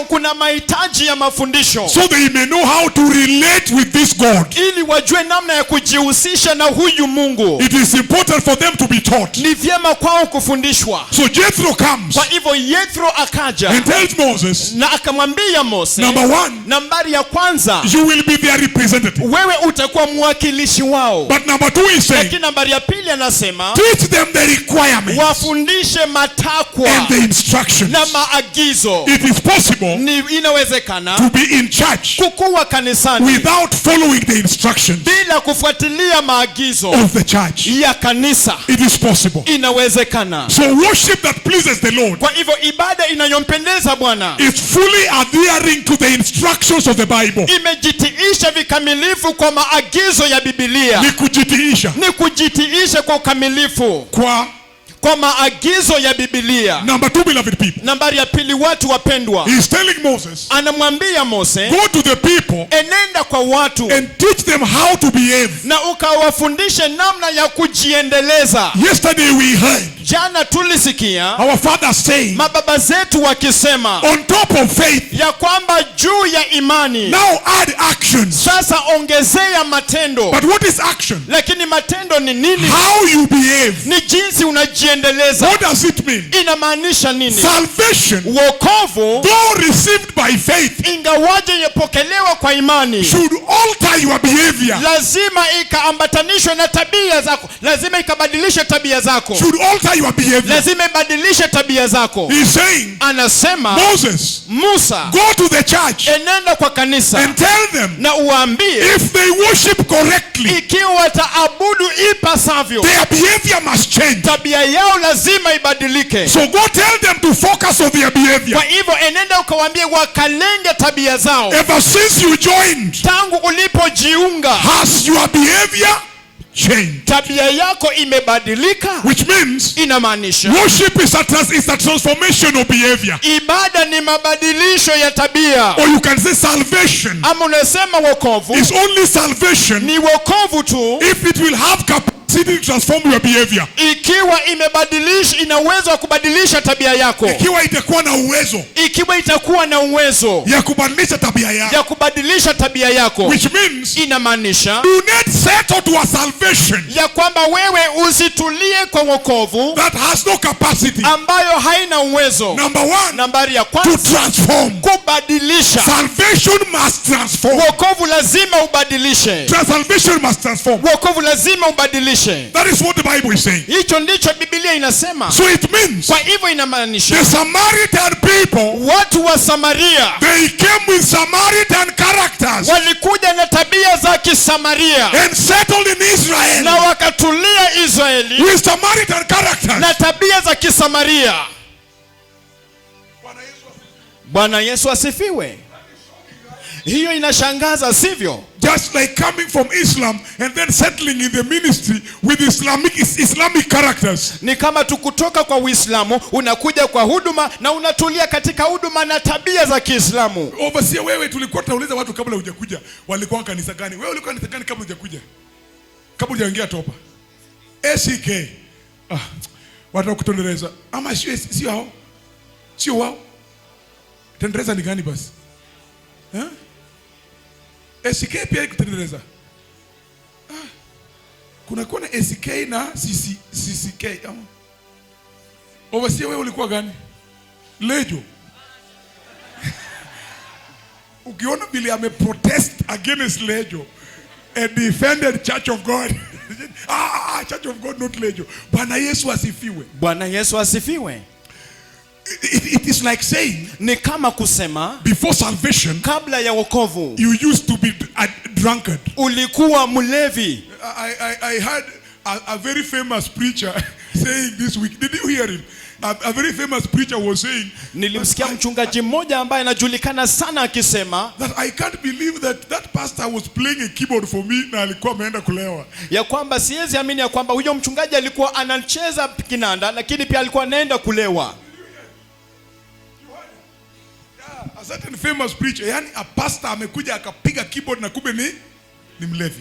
Kuna mahitaji ya mafundisho. So they may know how to relate with this God. Ili wajue namna ya kujihusisha na huyu Mungu. It is important for them to be taught. Ni vyema kwao kufundishwa. So Jethro comes. Kwa hivyo Jethro akaja. And tells Moses. Na akamwambia Mose. Number one. Nambari ya kwanza. You will be their representative. Wewe utakuwa mwakilishi wao. But number two is saying. Lakini nambari ya pili anasema. Teach them the requirements. Wafundishe matakwa. And the instructions. Na maagizo. It is possible. Ni inawezekana. To be in church. Kukuwa kanisani. Without following the instructions. Bila kufuatilia maagizo. Of the church. Ya kanisa. It is possible. Inawezekana. So worship that pleases the Lord. Kwa hivyo ibada inayompendeza Bwana. Is fully adhering to the instructions of the Bible. Imejitiisha vikamilifu kwa maagizo ya Biblia. Ni kujitiisha. Ni kujitiisha kwa ukamilifu. Kwa maagizo ya Biblia. Number two, beloved people. Nambari ya pili, watu wapendwa. He is telling Moses. Anamwambia Mose. Go to the people. Enenda kwa watu. And teach them how to behave. Na ukawafundishe namna ya kujiendeleza. Yesterday we heard. Jana tulisikia. Our father saying. Mababa zetu wakisema. On top of faith. Ya kwamba juu ya imani. Now add actions. Sasa ongezea matendo. But what is action? Lakini matendo ni nini? How you behave. Ni jinsi unajiendeleza. What does it mean? Inamaanisha nini? Salvation. Wokovu. Though received by faith. Ingawaje yapokelewa kwa imani. Should alter your behavior. Lazima ikaambatanishwe na tabia zako. Lazima ikabadilishe tabia zako. Should alter your behavior. lazima ibadilishe tabia zako. He's saying, Anasema Moses, Musa, go to the church enenda kwa kanisa and tell them, na uambie if they worship correctly, ikiwa wataabudu ipasavyo, their behavior must change. tabia yao lazima ibadilike. So go tell them to focus on their behavior. Kwa hivyo enenda ukawaambie wakalenge tabia zao. Ever since you joined, Tangu ulipojiunga, has your behavior changed? tabia yako imebadilika. Which means Inamaanisha worship is a transformation of behavior. ibada ni mabadilisho ya tabia. Or you can say salvation Ama unasema wokovu is only salvation ni wokovu tu if it will have capacity to transform your behavior. ikiwa imebadilisha, ina uwezo wa kubadilisha tabia yako. Ikiwa itakuwa na uwezo Ikiwa itakuwa na uwezo ya kubadilisha tabia yako. ya kubadilisha tabia yako, Which means inamaanisha do not settle to a salvation ya kwamba wewe usitulie kwa wokovu that has no capacity. ambayo haina uwezo. Number one, Nambari ya to kwanza, transform. kubadilisha. Salvation must transform. Wokovu lazima ubadilishe. Salvation must transform. Wokovu lazima ubadilishe. That is what the Bible is saying. Hicho ndicho Biblia inasema. So it means Kwa hivyo inamaanisha the Samaritan people, watu wa Samaria they came with Samaritan characters walikuja na tabia za Kisamaria and settled in na Israel wakatulia Israeli with Samaritan characters. na tabia za Kisamaria. Bwana Yesu asifiwe. Hiyo inashangaza, sivyo? Just like coming from Islam and then settling in the ministry with Islamic characters. Ni kama tukutoka kwa Uislamu unakuja kwa huduma na unatulia katika huduma na tabia za Kiislamu. Overseer, wewe tulikuwa tunauliza watu kabla hujakuja walikuwa kanisa gani? Wewe ulikuwa kanisa gani kabla hujakuja? Kabla hujaingia topa. ACK. Watu wa kutendereza. Ama sio hao? Sio wao? Tendereza ni gani basi? ACK pia kutendereza. Kuna kuwa na ACK na CCK. Overseer, wewe ulikuwa gani? Lejo. Ukiona vile ameprotest against Lejo and defended Church of God. Church of God, not Lejo. Bwana Yesu asifiwe. Bwana Yesu asifiwe. It is like saying, ni kama kusema before salvation, kabla ya wokovu you used to be a drunkard. Ulikuwa mlevi. I heard a very famous preacher saying this week. Did you hear him? A very famous preacher was saying, nilimsikia mchungaji mmoja ambaye anajulikana sana akisema that I can't believe that pastor was playing a keyboard for me na alikuwa ameenda kulewa. Ya kwamba siwezi amini ya kwamba huyo mchungaji alikuwa anacheza kinanda lakini pia alikuwa anaenda kulewa. A certain famous preacher, yani a pastor amekuja akapiga keyboard na kumbe ni mlevi.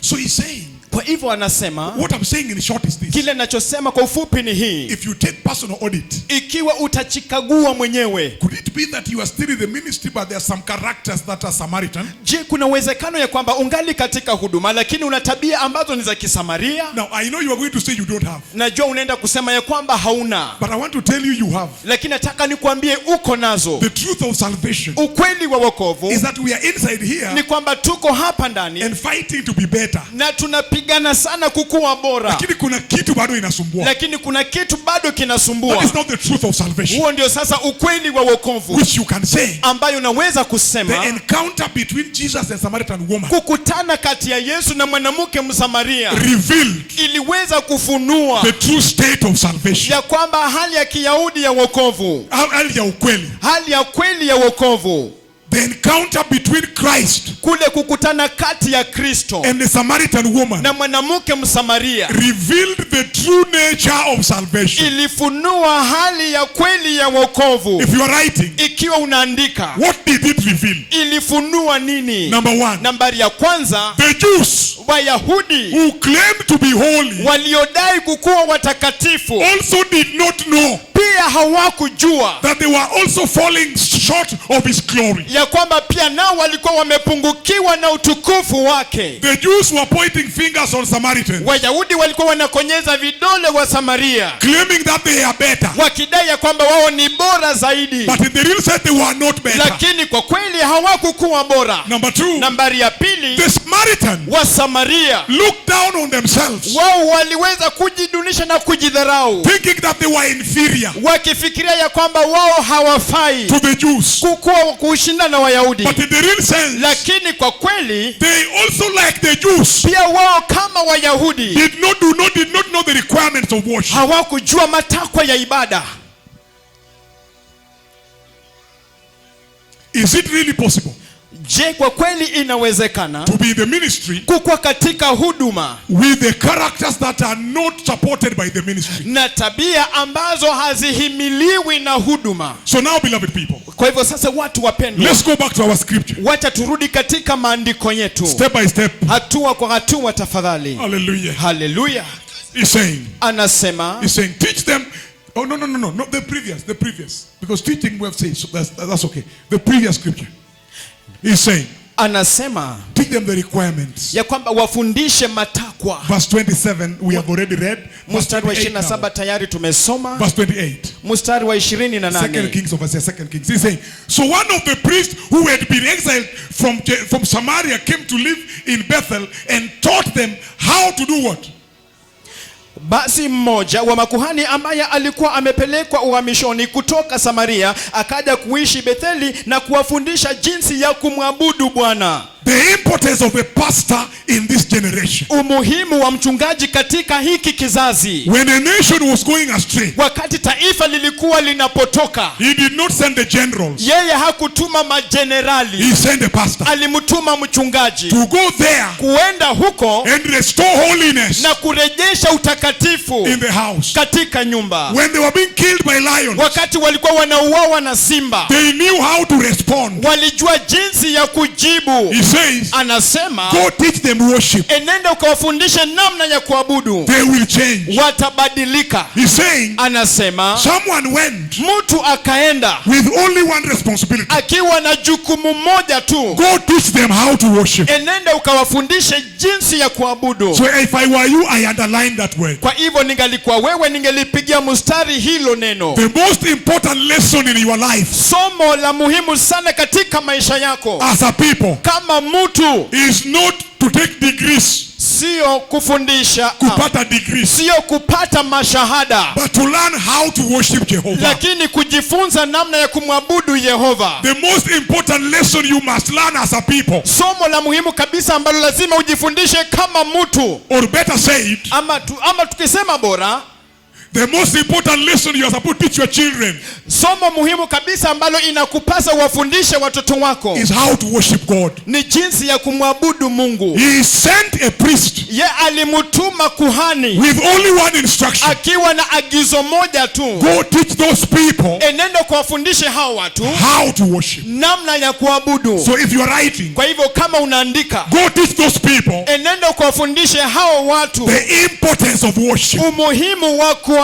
So he's saying, kwa hivyo anasema, what I'm saying in short is this. Kile ninachosema kwa ufupi ni hii. If you take personal audit, ikiwa utachikagua mwenyewe, could it be that you are still in the ministry but there are some characters that are Samaritan? Je, kuna uwezekano ya kwamba ungali katika huduma lakini una tabia ambazo ni za Kisamaria? Now I know you are going to say you don't have. Najua unaenda kusema ya kwamba hauna. But I want to tell you have. Lakini nataka nikuambie uko nazo. The truth of salvation. Ukweli wa wokovu is that we are inside here. Ni kwamba tuko hapa ndani and fighting to be better. Na tunapigana sana kukuwa bora. Lakini kuna kitu bado inasumbua. Lakini kuna kitu bado kinasumbua. That is not the truth of salvation. Huo ndio sasa ukweli wa wokovu. Which you can say. Ambayo unaweza kusema. The encounter between Jesus and Samaritan woman. Kukutana kati ya Yesu na mwanamke Msamaria. Revealed. Iliweza kufunua. The true state of salvation. Ya kwamba hali ya Kiyahudi ya wokovu. Hali ya ukweli. Hali ya kweli ya wokovu. The encounter between Christ. Kule kukutana kati ya Kristo. And the Samaritan woman. Na mwanamke Msamaria. Revealed the true nature of salvation. Ilifunua hali ya kweli ya wokovu. If you are writing. Ikiwa unaandika. What did it reveal? Ilifunua nini? Number one. Nambari ya kwanza. The Jews. Wayahudi. Who claimed to be holy. Waliodai kukuwa watakatifu. Also did not know. Pia hawakujua. That they were also falling short of his glory. Ya kwamba pia nao walikuwa wamepungukiwa na utukufu wake. The Jews were pointing fingers on Samaritans. Wayahudi walikuwa wanakonyeza vidole wa Samaria. Claiming that they are better. Wakidai ya kwamba wao ni bora zaidi. But in the real sense they were not better. Lakini kwa kweli hawakukuwa bora. Number two. Nambari ya pili. Wayahudi the Samaritan wa Samaria looked down on themselves, wao waliweza kujidunisha na kujidharau, thinking that they were inferior wakifikiria ya kwamba wao hawafai to the Jews. kushinda na Wayahudi. But in the real sense, Lakini kwa kweli they also, like the Jews, pia wao kama Wayahudi did not know the requirements of worship. hawakujua matakwa ya ibada. Is it really possible Je, kwa kweli inawezekana to be in the ministry kukua katika huduma with the characters that are not supported by the ministry? na tabia ambazo hazihimiliwi na huduma? So now, beloved people, Kwa hivyo sasa, watu wapendwa, let's go back to our scripture, wacha turudi katika maandiko yetu step by step. hatua kwa hatua tafadhali. Hallelujah. Haleluya. He's saying, Anasema teach them. Oh, no, not the previous. Because teaching we have said, so that's okay. The previous scripture. He's saying, anasema teach them the requirements. ya kwamba wafundishe matakwa. Verse 27, we have already read. Mstari wa 28 now. 27 tayari tumesoma. Verse 28. Mstari wa 28. Second Kings over here, Second Kings. He's saying, so one of the priests who had been exiled from Samaria came to live in Bethel and taught them how to do what? Basi mmoja wa makuhani ambaye alikuwa amepelekwa uhamishoni kutoka Samaria akaja kuishi Betheli na kuwafundisha jinsi ya kumwabudu Bwana. The importance of a pastor in this generation. Umuhimu wa mchungaji katika hiki kizazi. When a nation was going astray, Wakati taifa lilikuwa linapotoka, he did not send the generals. yeye hakutuma majenerali, He sent a pastor alimtuma mchungaji to go there kuenda huko and restore holiness na kurejesha utakatifu in the house. katika nyumba. When they were being killed by lions, Wakati walikuwa wanauawa na simba, they knew how to respond. walijua jinsi ya kujibu. He says, Anasema go teach them worship. enenda ukawafundishe namna ya kuabudu, They will change. watabadilika. He's saying, Anasema someone went mtu akaenda with only one responsibility. akiwa na jukumu moja tu, Go teach them how to worship. enenda ukawafundishe jinsi ya kuabudu. So if I were you, I underline that word. Kwa hivyo ningalikuwa wewe, ningelipigia mstari hilo neno. The most important lesson in your life Somo la muhimu sana katika maisha yako as a people kama mtu is not to take degrees, sio kufundisha, kupata degrees, sio kupata mashahada, but to learn how to worship Jehovah. lakini kujifunza namna ya kumwabudu Yehova. The most important lesson you must learn as a people, Somo la muhimu kabisa ambalo lazima ujifundishe kama mtu, or better said, ama tukisema bora, the most important lesson you are supposed to teach your children somo muhimu kabisa ambalo inakupasa uwafundishe watoto wako is how to worship God. ni jinsi ya kumwabudu Mungu. He sent a priest Ye alimutuma kuhani with only one instruction. akiwa na agizo moja tu, Go teach those people enenda kuwafundishe hao watu how to worship. namna ya kuabudu. So if you are writing, Kwa hivyo kama unaandika, go teach those people enenda kuwafundishe hao watu the importance of worship umuhimu wa kuabudu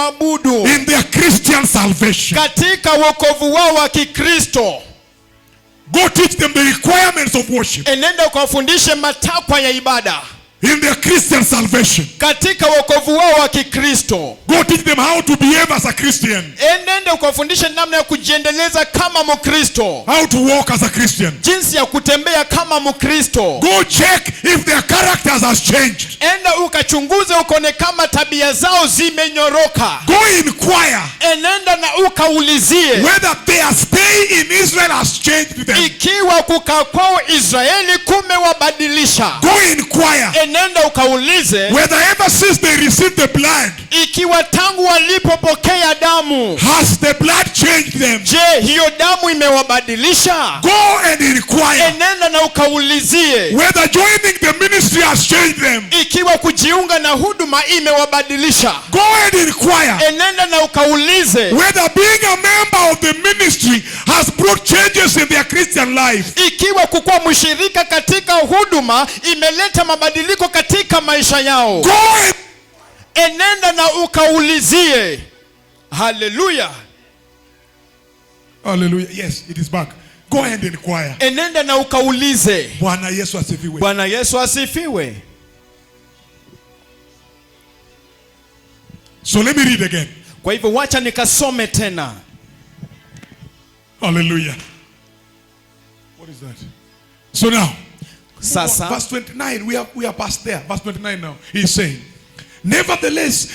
in their Christian salvation. katika wokovu wao wa Kikristo. Go teach them the requirements of worship Enenda ukawafundishe matakwa ya ibada in their Christian salvation. katika wokovu wao wa Kikristo. Go teach them how to behave as a Christian, Enenda ukawafundishe namna ya kujiendeleza kama Mkristo, how to walk as a Christian. jinsi ya kutembea kama Mkristo. Go check if their characters has changed. Enda ukachunguze ukone kama tabia zao zimenyoroka. Go inquire Enenda na ukaulizie whether their stay in Israel has changed them. ikiwa kukaa kwao Israeli kumewabadilisha. Go inquire Enenda ukaulize whether ever since they received the blood, ikiwa tangu walipopokea damu, has the blood changed them. je, hiyo damu imewabadilisha? Go and inquire Enenda na ukaulizie whether joining the ministry has changed them. ikiwa kujiunga na huduma imewabadilisha. Go and inquire Enenda na ukaulize whether being a member of the ministry has brought changes in their Christian life. ikiwa kukuwa mshirika katika huduma imeleta mabadiliko katika maisha yao. Go and Enenda na ukaulizie. Haleluya. hallelujah. Yes, it is back. Go and inquire. Enenda na ukaulize. Bwana Yesu asifiwe. Bwana Yesu asifiwe. So let me read again. Kwa hivyo wacha nikasome tena. Hallelujah. What is that? So now, Sasa verse 29, we are past there. Verse 29 now. He's saying, nevertheless,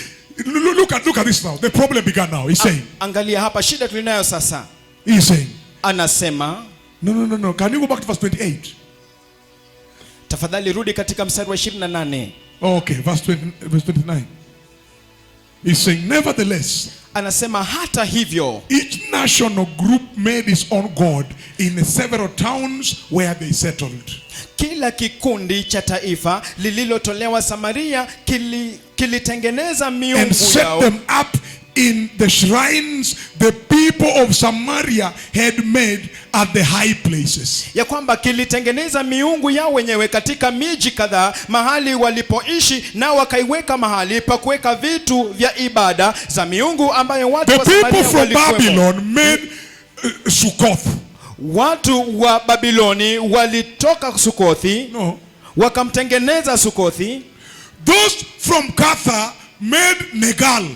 look at this now. The problem began now. He's saying. Angalia hapa shida tulinayo sasa. He's saying. Anasema. No. Can you go back to verse 28? Tafadhali rudi katika mstari wa 28. Okay, verse 29. He's saying, nevertheless. Anasema hata hivyo. Each nation or group made its own god in the several towns where they settled. Kila kikundi cha taifa lililotolewa Samaria kilitengeneza miungu and set them up in the shrines the people of Samaria had made at the high places. Ya kwamba kilitengeneza miungu yao wenyewe katika miji kadhaa mahali walipoishi, na wakaiweka mahali pa kuweka vitu vya ibada za miungu ambayo watu wa Samaria walikuwa. The people from Babylon made Succoth. Watu wa Babiloni walitoka Sukothi, wakamtengeneza Sukothi. Those from Katha made Negal.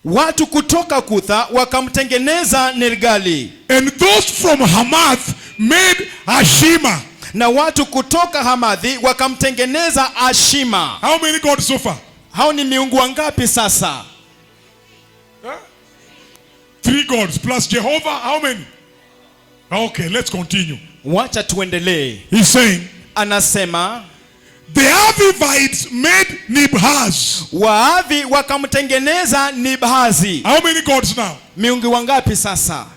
Watu kutoka Kutha wakamtengeneza Nergali. And those from Hamath made Ashima. Na watu kutoka Hamathi wakamtengeneza Ashima. How many gods so far? Hao ni miungu wangapi sasa? 3 gods plus Jehovah. How many? Okay, let's continue. Wacha tuendelee. He's saying, anasema, the Avivites made Nibhaz. Waavi wakamtengeneza Nibhazi. How many gods now? Miungu wangapi sasa?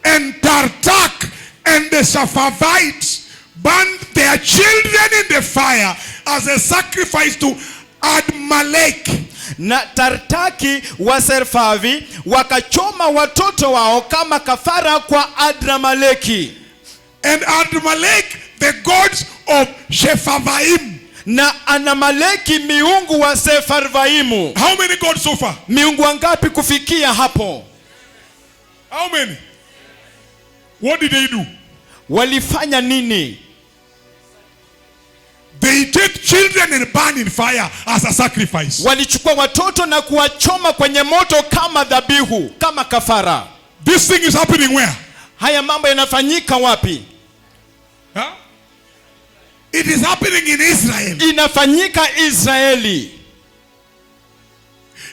And Tartak and the Sepharvites burned their children in the fire as a sacrifice to Admalek. Na Tartaki wa Serfavi wakachoma watoto wao kama kafara kwa Adramaleki. And Admalek the gods of Shephavaim. Na Anamaleki miungu wa Sefarvaimu. How many gods so far? Miungu wangapi kufikia hapo? How many? What did they do? Walifanya nini? They take children and burn in fire as a sacrifice. Walichukua watoto na kuwachoma kwenye moto kama dhabihu, kama kafara. This thing is happening where? Haya mambo yanafanyika wapi? Huh? It is happening in Israel. Inafanyika Israeli.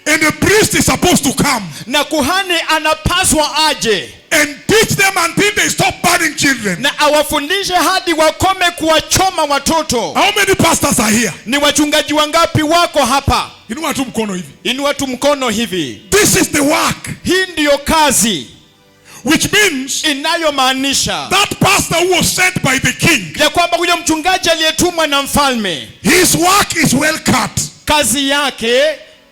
And the priest is supposed to come. Na kuhani anapaswa aje. And teach them until they stop burning children. Na awafundishe hadi wakome kuwachoma watoto. How many pastors are here? Ni wachungaji wangapi wako hapa? Inua tu mkono hivi. Inua tu mkono hivi. This is the work. Hii ndiyo kazi. Which means inayomaanisha that pastor who was sent by the king, ya kwamba huyo mchungaji aliyetumwa na mfalme, his work is well cut. Kazi yake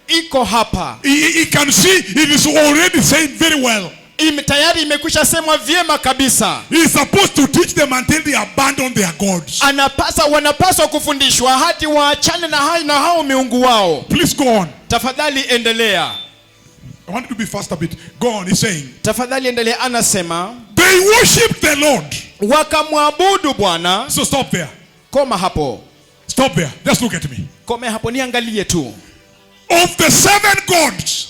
iko hapa. He can see it is already said very well. Tayari imekwisha semwa vyema kabisa. He is supposed to teach them until they abandon their gods. Wanapaswa kufundishwa hadi waachane na hao miungu wao. Please go on. Tafadhali endelea. I want to be fast a bit. Go on, he's saying. Tafadhali endelea. Anasema, they worship the Lord. Wakamwabudu Bwana. So stop there. Koma hapo. Stop there. Just look at me. Kome hapo, niangalie tu. Of the 7 gods,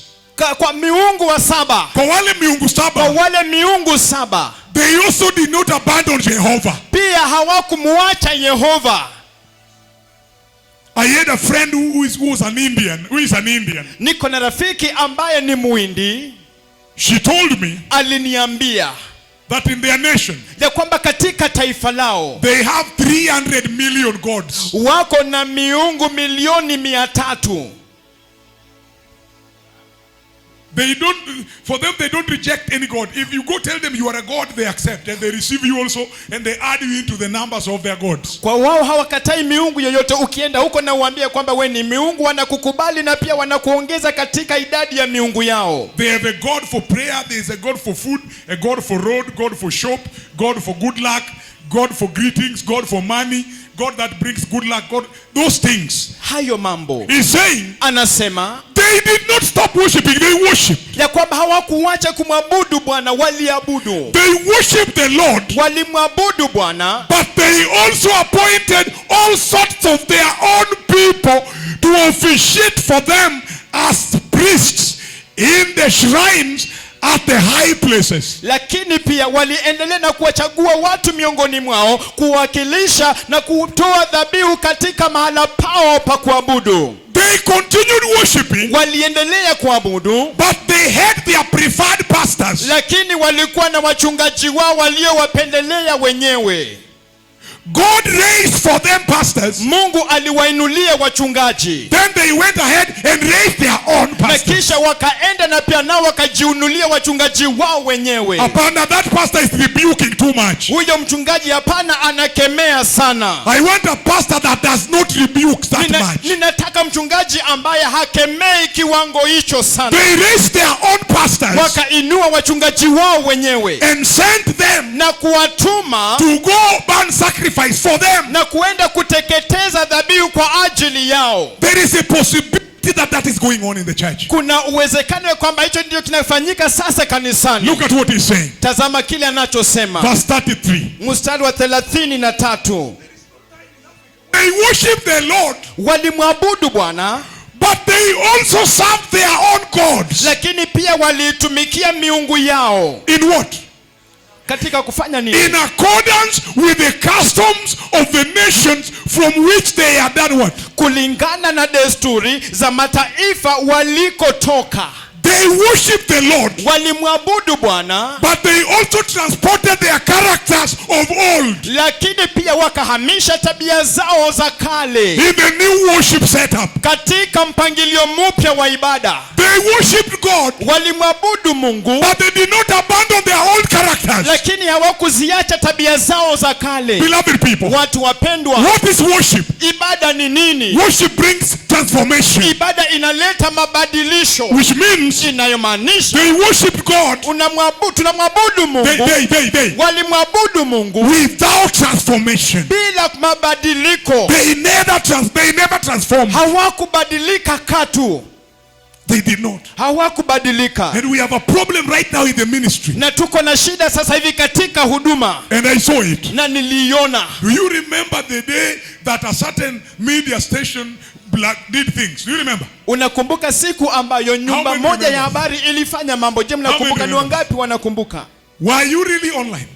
kwa miungu wa 7, kwa wale miungu 7, kwa wale miungu 7, they also did not abandon Jehovah. Pia hawakumuacha Yehova. I had a friend who is an Indian. Niko na rafiki ambaye ni Muhindi. She told me, aliniambia, that in their nation, ya kwamba katika taifa lao, they have 300 million gods. Wako na miungu milioni 300. They don't reject any god. If you go tell them you are a god, they accept and they receive you also and they add you into the numbers of their gods. Kwa wao hawakatai miungu yoyote. Ukienda huko na uambie kwamba we ni miungu, wanakukubali na pia wanakuongeza katika idadi ya miungu yao. They have a god for prayer, there is a god for food, a god for road, god for shop, god for good luck, god for greetings, god for money, God that brings good luck, God, those things. Hayo mambo. He's saying, anasema, they did not stop worshiping, they worship. Ya kwamba hawakuacha kumwabudu Bwana, waliabudu. They worship the Lord. Walimwabudu Bwana. But they also appointed all sorts of their own people to officiate for them as priests in the shrines at the high places. Lakini pia waliendelea na kuwachagua watu miongoni mwao kuwakilisha na kutoa dhabihu katika mahala pao pa kuabudu. They continued worshiping, waliendelea kuabudu, but they had their preferred pastors. Lakini walikuwa na wachungaji wao waliowapendelea wenyewe. God raised for them pastors. Mungu aliwainulia wachungaji. Then they went ahead and raised their own pastors. Na kisha wakaenda na pia nao wakajiunulia wachungaji wao wenyewe. Hapana, that pastor is rebuking too much. Huyo mchungaji hapana, anakemea sana. I want a pastor that does not rebuke that much. Ninataka mchungaji ambaye hakemei kiwango hicho sana. They raised their own pastors. Wakainua wachungaji wao wenyewe. And sent them na kuwatuma to go burn sacrifice for them. Na kuenda kuteketeza dhabihu kwa ajili yao. There is a possibility that is going on in the church. Kuna uwezekano kwamba hicho ndio kinafanyika sasa kanisani. Look at what he's saying. Tazama kile anachosema. Verse 33. Mstari wa 33. They worship the Lord. Walimwabudu Bwana. But they also serve their own gods. Lakini pia walitumikia miungu yao. In what? Katika kufanya nini? In accordance with the customs of the nations from which they are done what? Kulingana na desturi za mataifa walikotoka. They worship the Lord. Walimwabudu Bwana. But they also transported their characters of old. Lakini pia wakahamisha tabia zao za kale. In the new worship setup. Katika mpangilio mpya wa ibada. They worshiped God. Walimwabudu Mungu. But they did not abandon their old characters. Lakini hawakuziacha tabia zao za kale. Beloved people. Watu wapendwa. What is worship? Ibada ni nini? Worship brings transformation. Ibada inaleta mabadilisho. Which means inayomaanisha they worship God. Tunamwabudu Mungu. They walimwabudu Mungu without transformation. Bila mabadiliko. They never transformed. Hawakubadilika katu. They did not. Hawakubadilika. And we have a problem right now in the ministry. Na tuko na shida sasa hivi katika huduma. And I saw it. Na niliona. Do you remember the day that a certain media station did things? Do you remember? Unakumbuka siku ambayo nyumba moja ya habari ilifanya mambo? Je, mnakumbuka? Ni wangapi wanakumbuka? Were you really online?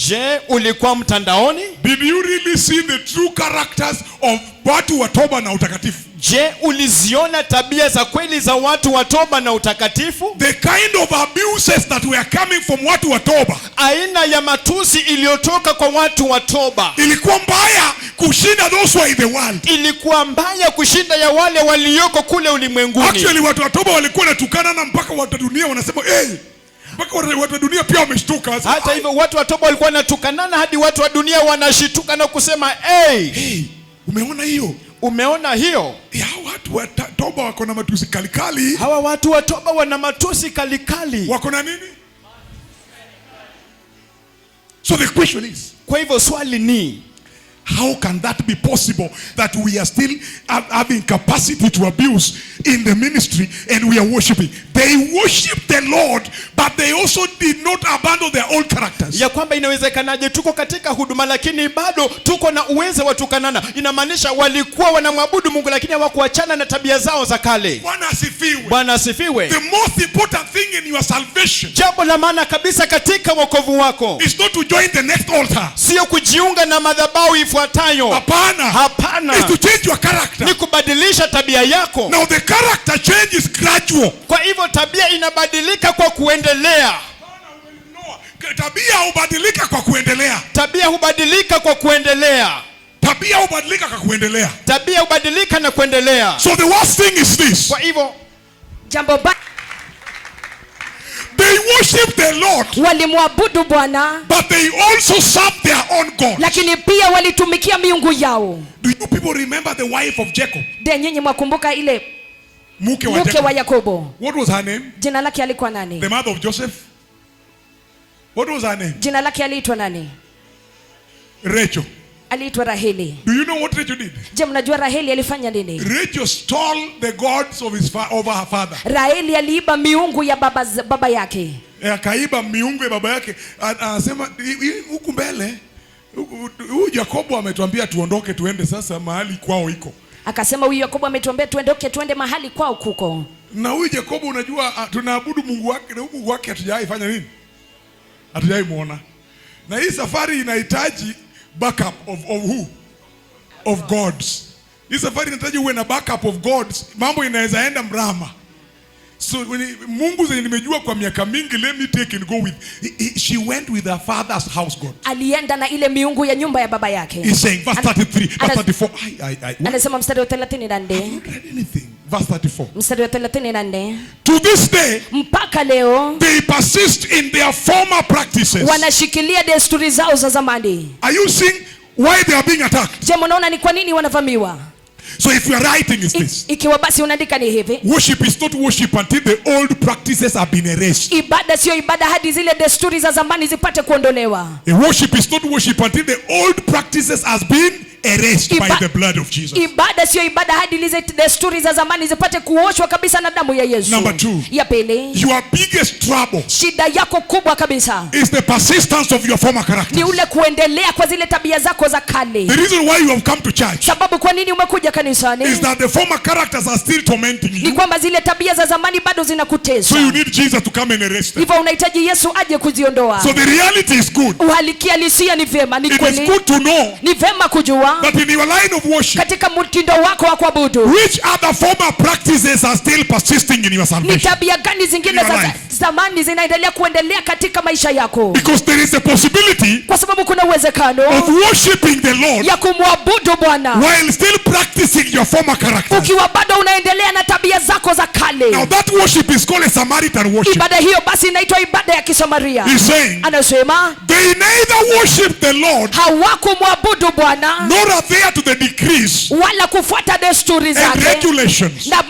Je, ulikuwa mtandaoni? Did you really see the true characters of watu wa toba na utakatifu? Je, uliziona tabia za kweli za watu wa toba na utakatifu? The kind of abuses that were coming from watu wa toba. Aina ya matusi iliyotoka kwa watu wa toba. Ilikuwa mbaya kushinda those who are in the world. Ilikuwa mbaya kushinda ya wale walioko kule ulimwenguni. Actually watu wa toba walikuwa wanatukana na mpaka watu wa dunia wanasema mpaka watu wa dunia pia wameshtuka. Hata hivyo watu wa toba walikuwa wanatukanana hadi watu wa dunia wanashituka na kusema umeona hiyo? Umeona hiyo? Watu wa toba wako na matusi kalikali. Hawa watu wa toba wana matusi kalikali. Wako na nini? So the question is, kwa hivyo swali ni, how can that be possible that we are still having capacity to abuse in the ministry and we are worshiping? They worship the Lord, but they also did not abandon their old characters. Ya kwamba inawezekanaje tuko katika huduma lakini bado tuko na uwezo wa tukanana? Inamaanisha walikuwa wanamwabudu Mungu lakini hawakuachana na tabia zao za kale. Bwana asifiwe. Bwana asifiwe. The most important thing in your salvation, jambo la maana kabisa katika wokovu wako, is not to join the next altar. Sio kujiunga na madhabahu ifuatayo. Hapana. Is to change your character. Ni kubadilisha tabia yako. Now the character change is gradual. Kwa hivyo tabia inabadilika kwa kuendelea. Tabia hubadilika kwa kuendelea. Tabia hubadilika kwa kuendelea. Tabia hubadilika kwa kuendelea. Tabia hubadilika na kuendelea. So the worst thing is this. Kwa hivyo jambo they worship the Lord. Walimwabudu Bwana. But they also serve their own gods. Lakini pia walitumikia miungu yao. Do you people remember the wife of Jacob? De, nyinyi mwakumbuka ile mke wa Yakobo? What was her name? Jina lake alikuwa nani? The mother of Joseph? What was her name? Jina lake aliitwa nani? Rachel. Aliitwa Raheli. Do you know what Rachel did? Je, mnajua Raheli alifanya nini? Rachel stole the gods of over her father. Raheli aliiba miungu ya baba yake. Akaiba miungu ya baba yake. Anasema huku mbele huyu Yakobo ametuambia tuondoke tuende sasa mahali kwao iko. Akasema huyu Yakobo ametuambia tuende mahali kwao kuko. Na huyu Yakobo unajua tunaabudu Mungu wake na Mungu wake hatujawahi fanya nini? Hatujawahi muona. Na hii safari inahitaji backup of who? Of gods. Hii safari inahitaji uwe na backup of gods. Mambo inaweza enda mrama. So Mungu zenye nimejua kwa miaka mingi, let me take and go with. She went with her father's house god. Alienda na ile miungu ya nyumba ya baba yake. He's saying verse 33, verse 34. Anasema mstari wa 34. I've not read anything. Verse 34. Mstari wa 34. To this day, mpaka leo they persist in their former practices. Wanashikilia desturi zao za zamani. Are you seeing why they are being attacked? Je, mnaona ni kwa nini wanavamiwa? So if you are writing is this. Ikiwa basi unaandika ni hivi. Worship is not worship until the old practices have been erased. Ibada sio ibada hadi zile desturi za zamani zipate kuondolewa. A worship is not worship until the old practices has been erased by the blood of Jesus. Ibada sio ibada hadi zile desturi za zamani zipate kuoshwa kabisa na damu ya Yesu. Number 2. Ya pili. Your biggest trouble. Shida yako kubwa kabisa. Is the persistence of your former characters. Ni ule kuendelea kwa zile tabia zako za kale. The reason why you have come to church. Sababu kwa nini umekuja kanisani? Is that the former characters are still tormenting you. Ni kwamba zile tabia za zamani bado zinakutesa. So you need Jesus to come and arrest them. Hivyo unahitaji Yesu aje kuziondoa. So the reality is good. Uhalisia ni vyema, ni kweli. It is good to know. Ni vyema kujua. That in your line of worship. Katika mtindo wako wa kuabudu. Which other former practices are still persisting in your salvation? Ni tabia gani zingine za zamani zinaendelea kuendelea katika maisha yako? Because there is a possibility. Kwa sababu kuna uwezekano. Of worshiping the Lord. Ya kumwabudu Bwana. While still practicing your former character. Ukiwa bado unaendelea na tabia zako za kale. Now that worship is called a Samaritan worship. Ibada hiyo basi inaitwa ibada ya Kisamaria. He's saying. Anasema. They neither worship the Lord. Hawakumwabudu Bwana. Nor are they to the decrees. Wala kufuata desturi zake. And regulations. Na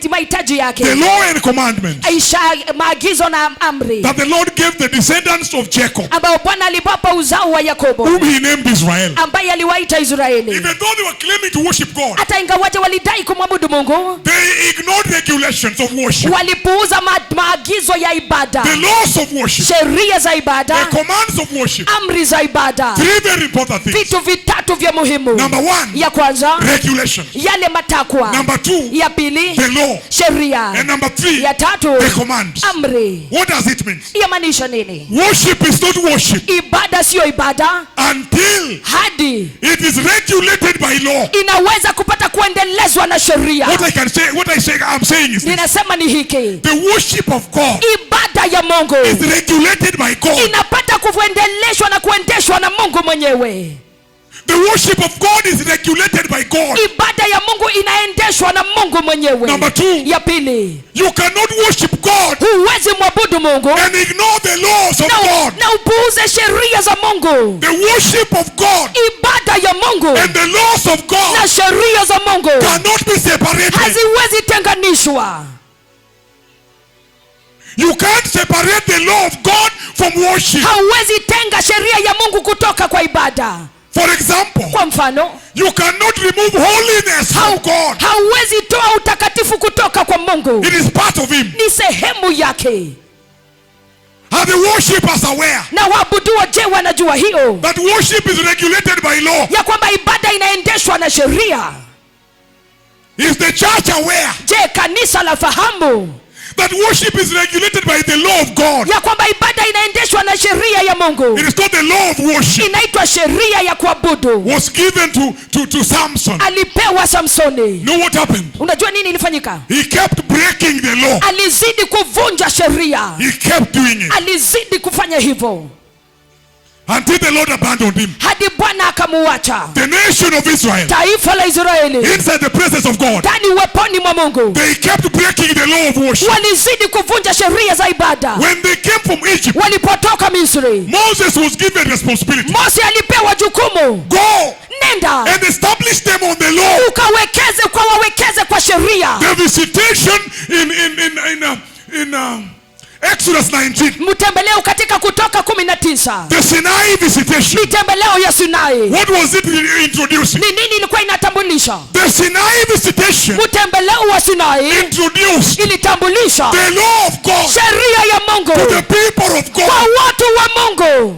mahitaji yake. The law and commandments. Aisha maagizo na amri. That the Lord gave the descendants of Jacob. Ambao Bwana aliwapa uzao wa Yakobo. Whom he named Israel. Ambaye aliwaita Israeli. Even though they were claiming to worship God. Hata ingawaje walidai kumwabudu Mungu. They ignored regulations of worship. Walipuuza maagizo ya ibada. The laws of worship. Sheria za ibada. The commands of worship. Amri za ibada. 3 very important things. Vitu vitatu vya muhimu. Number 1. Ya kwanza. Regulations. Yale matakwa. Number 2. Ya pili. The law. Sheria. And number 3. Ya tatu. The commands. Amri. What does it mean? Yamaanisha nini? Worship is not worship. Ibada sio ibada. Until. Hadi. It is regulated by law. Inaweza kupata kuendelezwa na sheria. I'm saying is this. Ninasema ni hiki. The worship of God. Ibada ya Mungu. Is regulated by God. Inapata kuendeleshwa na kuendeshwa na Mungu mwenyewe. The worship of God is regulated by God. Ibada ya Mungu inaendeshwa na Mungu mwenyewe. Number 2. Ya pili. You cannot worship God. Huwezi mwabudu Mungu. And ignore the laws of God. Na upuuze sheria za Mungu. The worship of God. Ibada ya Mungu. And the laws of God. Na sheria za Mungu. Cannot be separated. Haziwezi tenganishwa. You can't separate the law of God from worship. Hauwezi tenga sheria ya Mungu kutoka kwa ibada. For example, kwa mfano, you cannot remove holiness from God. Hauwezi toa utakatifu kutoka kwa Mungu. It is part of him. Ni sehemu yake. Are the worshippers aware? Na waabuduwa je wanajua hiyo? That worship is regulated by law. Ya kwamba ibada inaendeshwa na sheria. Is the church aware? Je, kanisa la fahamu? That worship is regulated by the law of God. Ya kwamba ibada inaendeshwa na sheria ya Mungu. It is called the law of worship. Inaitwa sheria ya kuabudu. Was given to Samson. Alipewa Samsoni. Know what happened? Unajua nini ilifanyika? He kept breaking the law. Alizidi kuvunja sheria. He kept doing it. Alizidi kufanya hivyo. Until the Lord abandoned him. Hadi Bwana akamuacha. The nation of Israel. Taifa la Israeli. Inside the presence of God. Ndani uweponi mwa Mungu. They kept breaking the law of worship. Walizidi kuvunja sheria za ibada. When they came from Egypt. Walipotoka Misri. Moses was given responsibility. Mose alipewa jukumu. Go. Nenda. And establish them on the law. Wawekeze kwa sheria. The visitation in Exodus 19. Mtembeleo katika Kutoka 19. The Sinai visitation. Mitembeleo ya Sinai. What was it introducing? Ni nini ilikuwa inatambulisha? The Sinai visitation. Mtembeleo wa Sinai. Introduced. Ilitambulisha. The law of God. Sheria ya Mungu. To the people of God. Kwa watu wa Mungu.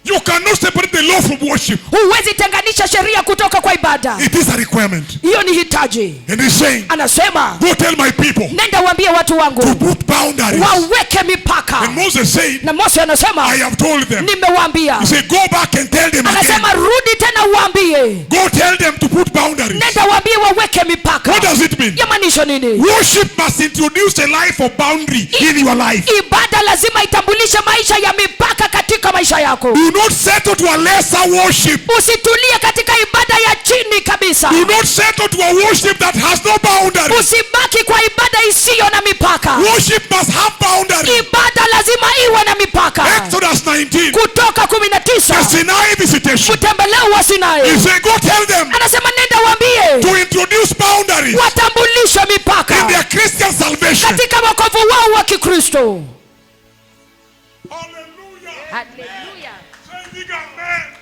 You cannot separate the law from worship. Huwezi tenganisha sheria kutoka kwa ibada. It is a requirement. Hiyo ni hitaji. And he's saying, Anasema, go tell my people nenda waambie watu wangu to put boundaries. waweke mipaka. And Moses said, Na Mose anasema, I have told them. nimewaambia. He said, go back and tell them again. Anasema rudi tena uambie. Go tell them to put boundaries. Nenda waambie waweke mipaka. What does it mean? Yamaanisha nini? Worship must introduce a life of boundary in your life. Ibada lazima itambulishe maisha ya mipaka katika maisha yako. Do not settle to a lesser worship. Usitulie katika ibada ya chini kabisa. Do not settle to a worship that has no boundaries. Usibaki kwa ibada isiyo na mipaka. Worship must have boundaries. Ibada lazima iwe na mipaka. Exodus 19. Kutoka 19. The Sinai visitation. Mtembeleo wa Sinai. He said, go tell them Anasema nenda waambie to introduce boundaries watambulishe mipaka in their Christian salvation. katika wokovu wao wa Kikristo. Hallelujah. Haleluya. Say big amen.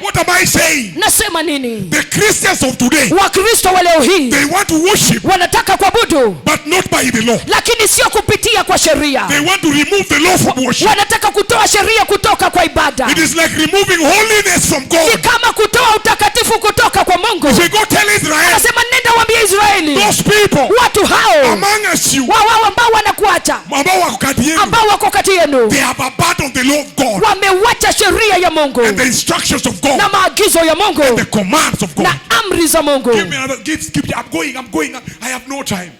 What am I saying? Nasema nini? The Christians of today, Wakristo wa leo hii they want to worship, wanataka kuabudu but not by the law. lakini sio kupitia kwa sheria. They want to remove the law from worship. Wanataka kutoa sheria kutoka kwa ibada. It is like removing holiness from Ni God. kama kutoa utakatifu kutoka kwa Mungu. So go tell Israel, Anasema nenda waambie Israeli, those people watu hao among us, you wao ambao wanakuacha, ambao wako kati yenu, ambao wako kati yenu, they have abandoned the law of God wamewacha sheria ya Mungu and the instructions of God, na maagizo ya Mungu the commands of God. na amri za Mungu. Give me another scripture. I'm going. I have no time.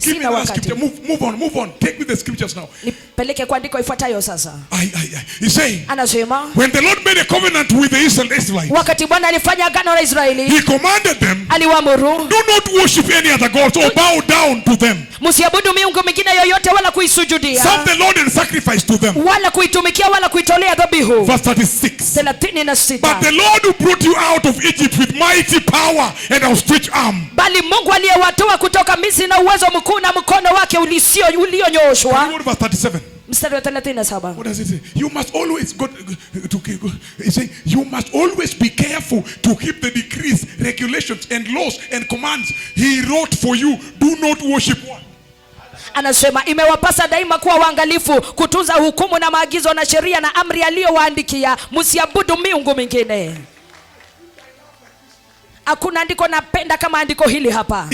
Give me Sina another wakati. scripture. Move on. Take me the scriptures now. Nipeleke kwa andiko ifuatayo sasa. He's saying, Anasema when the Lord made a covenant with the Israelites, wakati Bwana alifanya agano na Israeli, He commanded them, aliwaamuru do not worship any other gods or bow down to them. msiabudu miungu mingine yoyote wala kuisujudia Serve the Lord and sacrifice to them. wala kuitumikia wala kuitolea dhabihu. Verse 36. 36. But the Lord who brought you out of Egypt with mighty power and outstretched arm. Bali Mungu aliyewatoa kutoka Misri na uwezo mkuu na mkono wake ulionyooshwa. Verse 37. Mstari wa 37. What does it say? You must always it's saying you must always be careful to keep the decrees, regulations and laws and commands He wrote for you. Do not worship one. Anasema imewapasa daima kuwa waangalifu kutunza hukumu na maagizo na sheria na amri aliyowaandikia, msiabudu miungu mingine. Hakuna andiko napenda kama andiko hili hapa.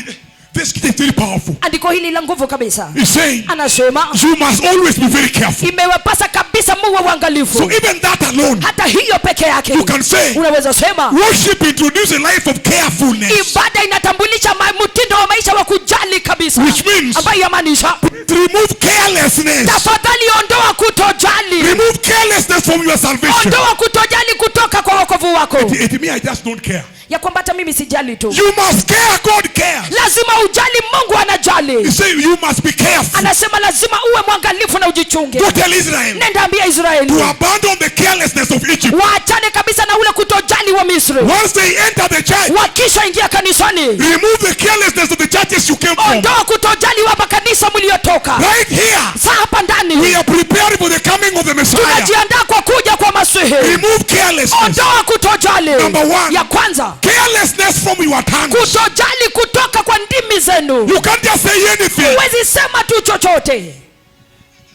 This is very powerful. Andiko hili la nguvu kabisa. He's saying Anasema you must always be very careful. imewapasa kabisa muwe waangalifu. So even that alone, hata hiyo peke yake, you can say unaweza sema worship introduces a life of carefulness. ibada inatambulisha mtindo wa maisha wa kujali kabisa, Which means ambayo yamaanisha remove carelessness. tafadhali ondoa kutojali. Remove carelessness from your salvation. Ondoa kutojali kutoka kwa wokovu wako. It me, I just don't care. Ya kwamba hata mimi sijali tu. You must care. God cares. Lazima ujali, Mungu anajali. He said you must be careful. Anasema lazima uwe mwangalifu na ujichunge. Go tell Israel Nenda ambia Israeli to abandon the carelessness of Egypt. waachane kabisa na ule kutojali wa Misri. Once they enter the church, Wakisha ingia kanisani, remove the carelessness of the churches you came from. ondoa kutojali wa makanisa mliotoka. Right here, Sasa hapa ndani we are preparing for the coming of the Messiah. tunajiandaa kwa kuja kwa Masihi. Remove carelessness. Ondoa kutojali. Number one. Ya kwanza, Carelessness from your tongues. kutojali kutoka kwa ndimi zenu. You can't just say anything. Huwezi sema tu chochote.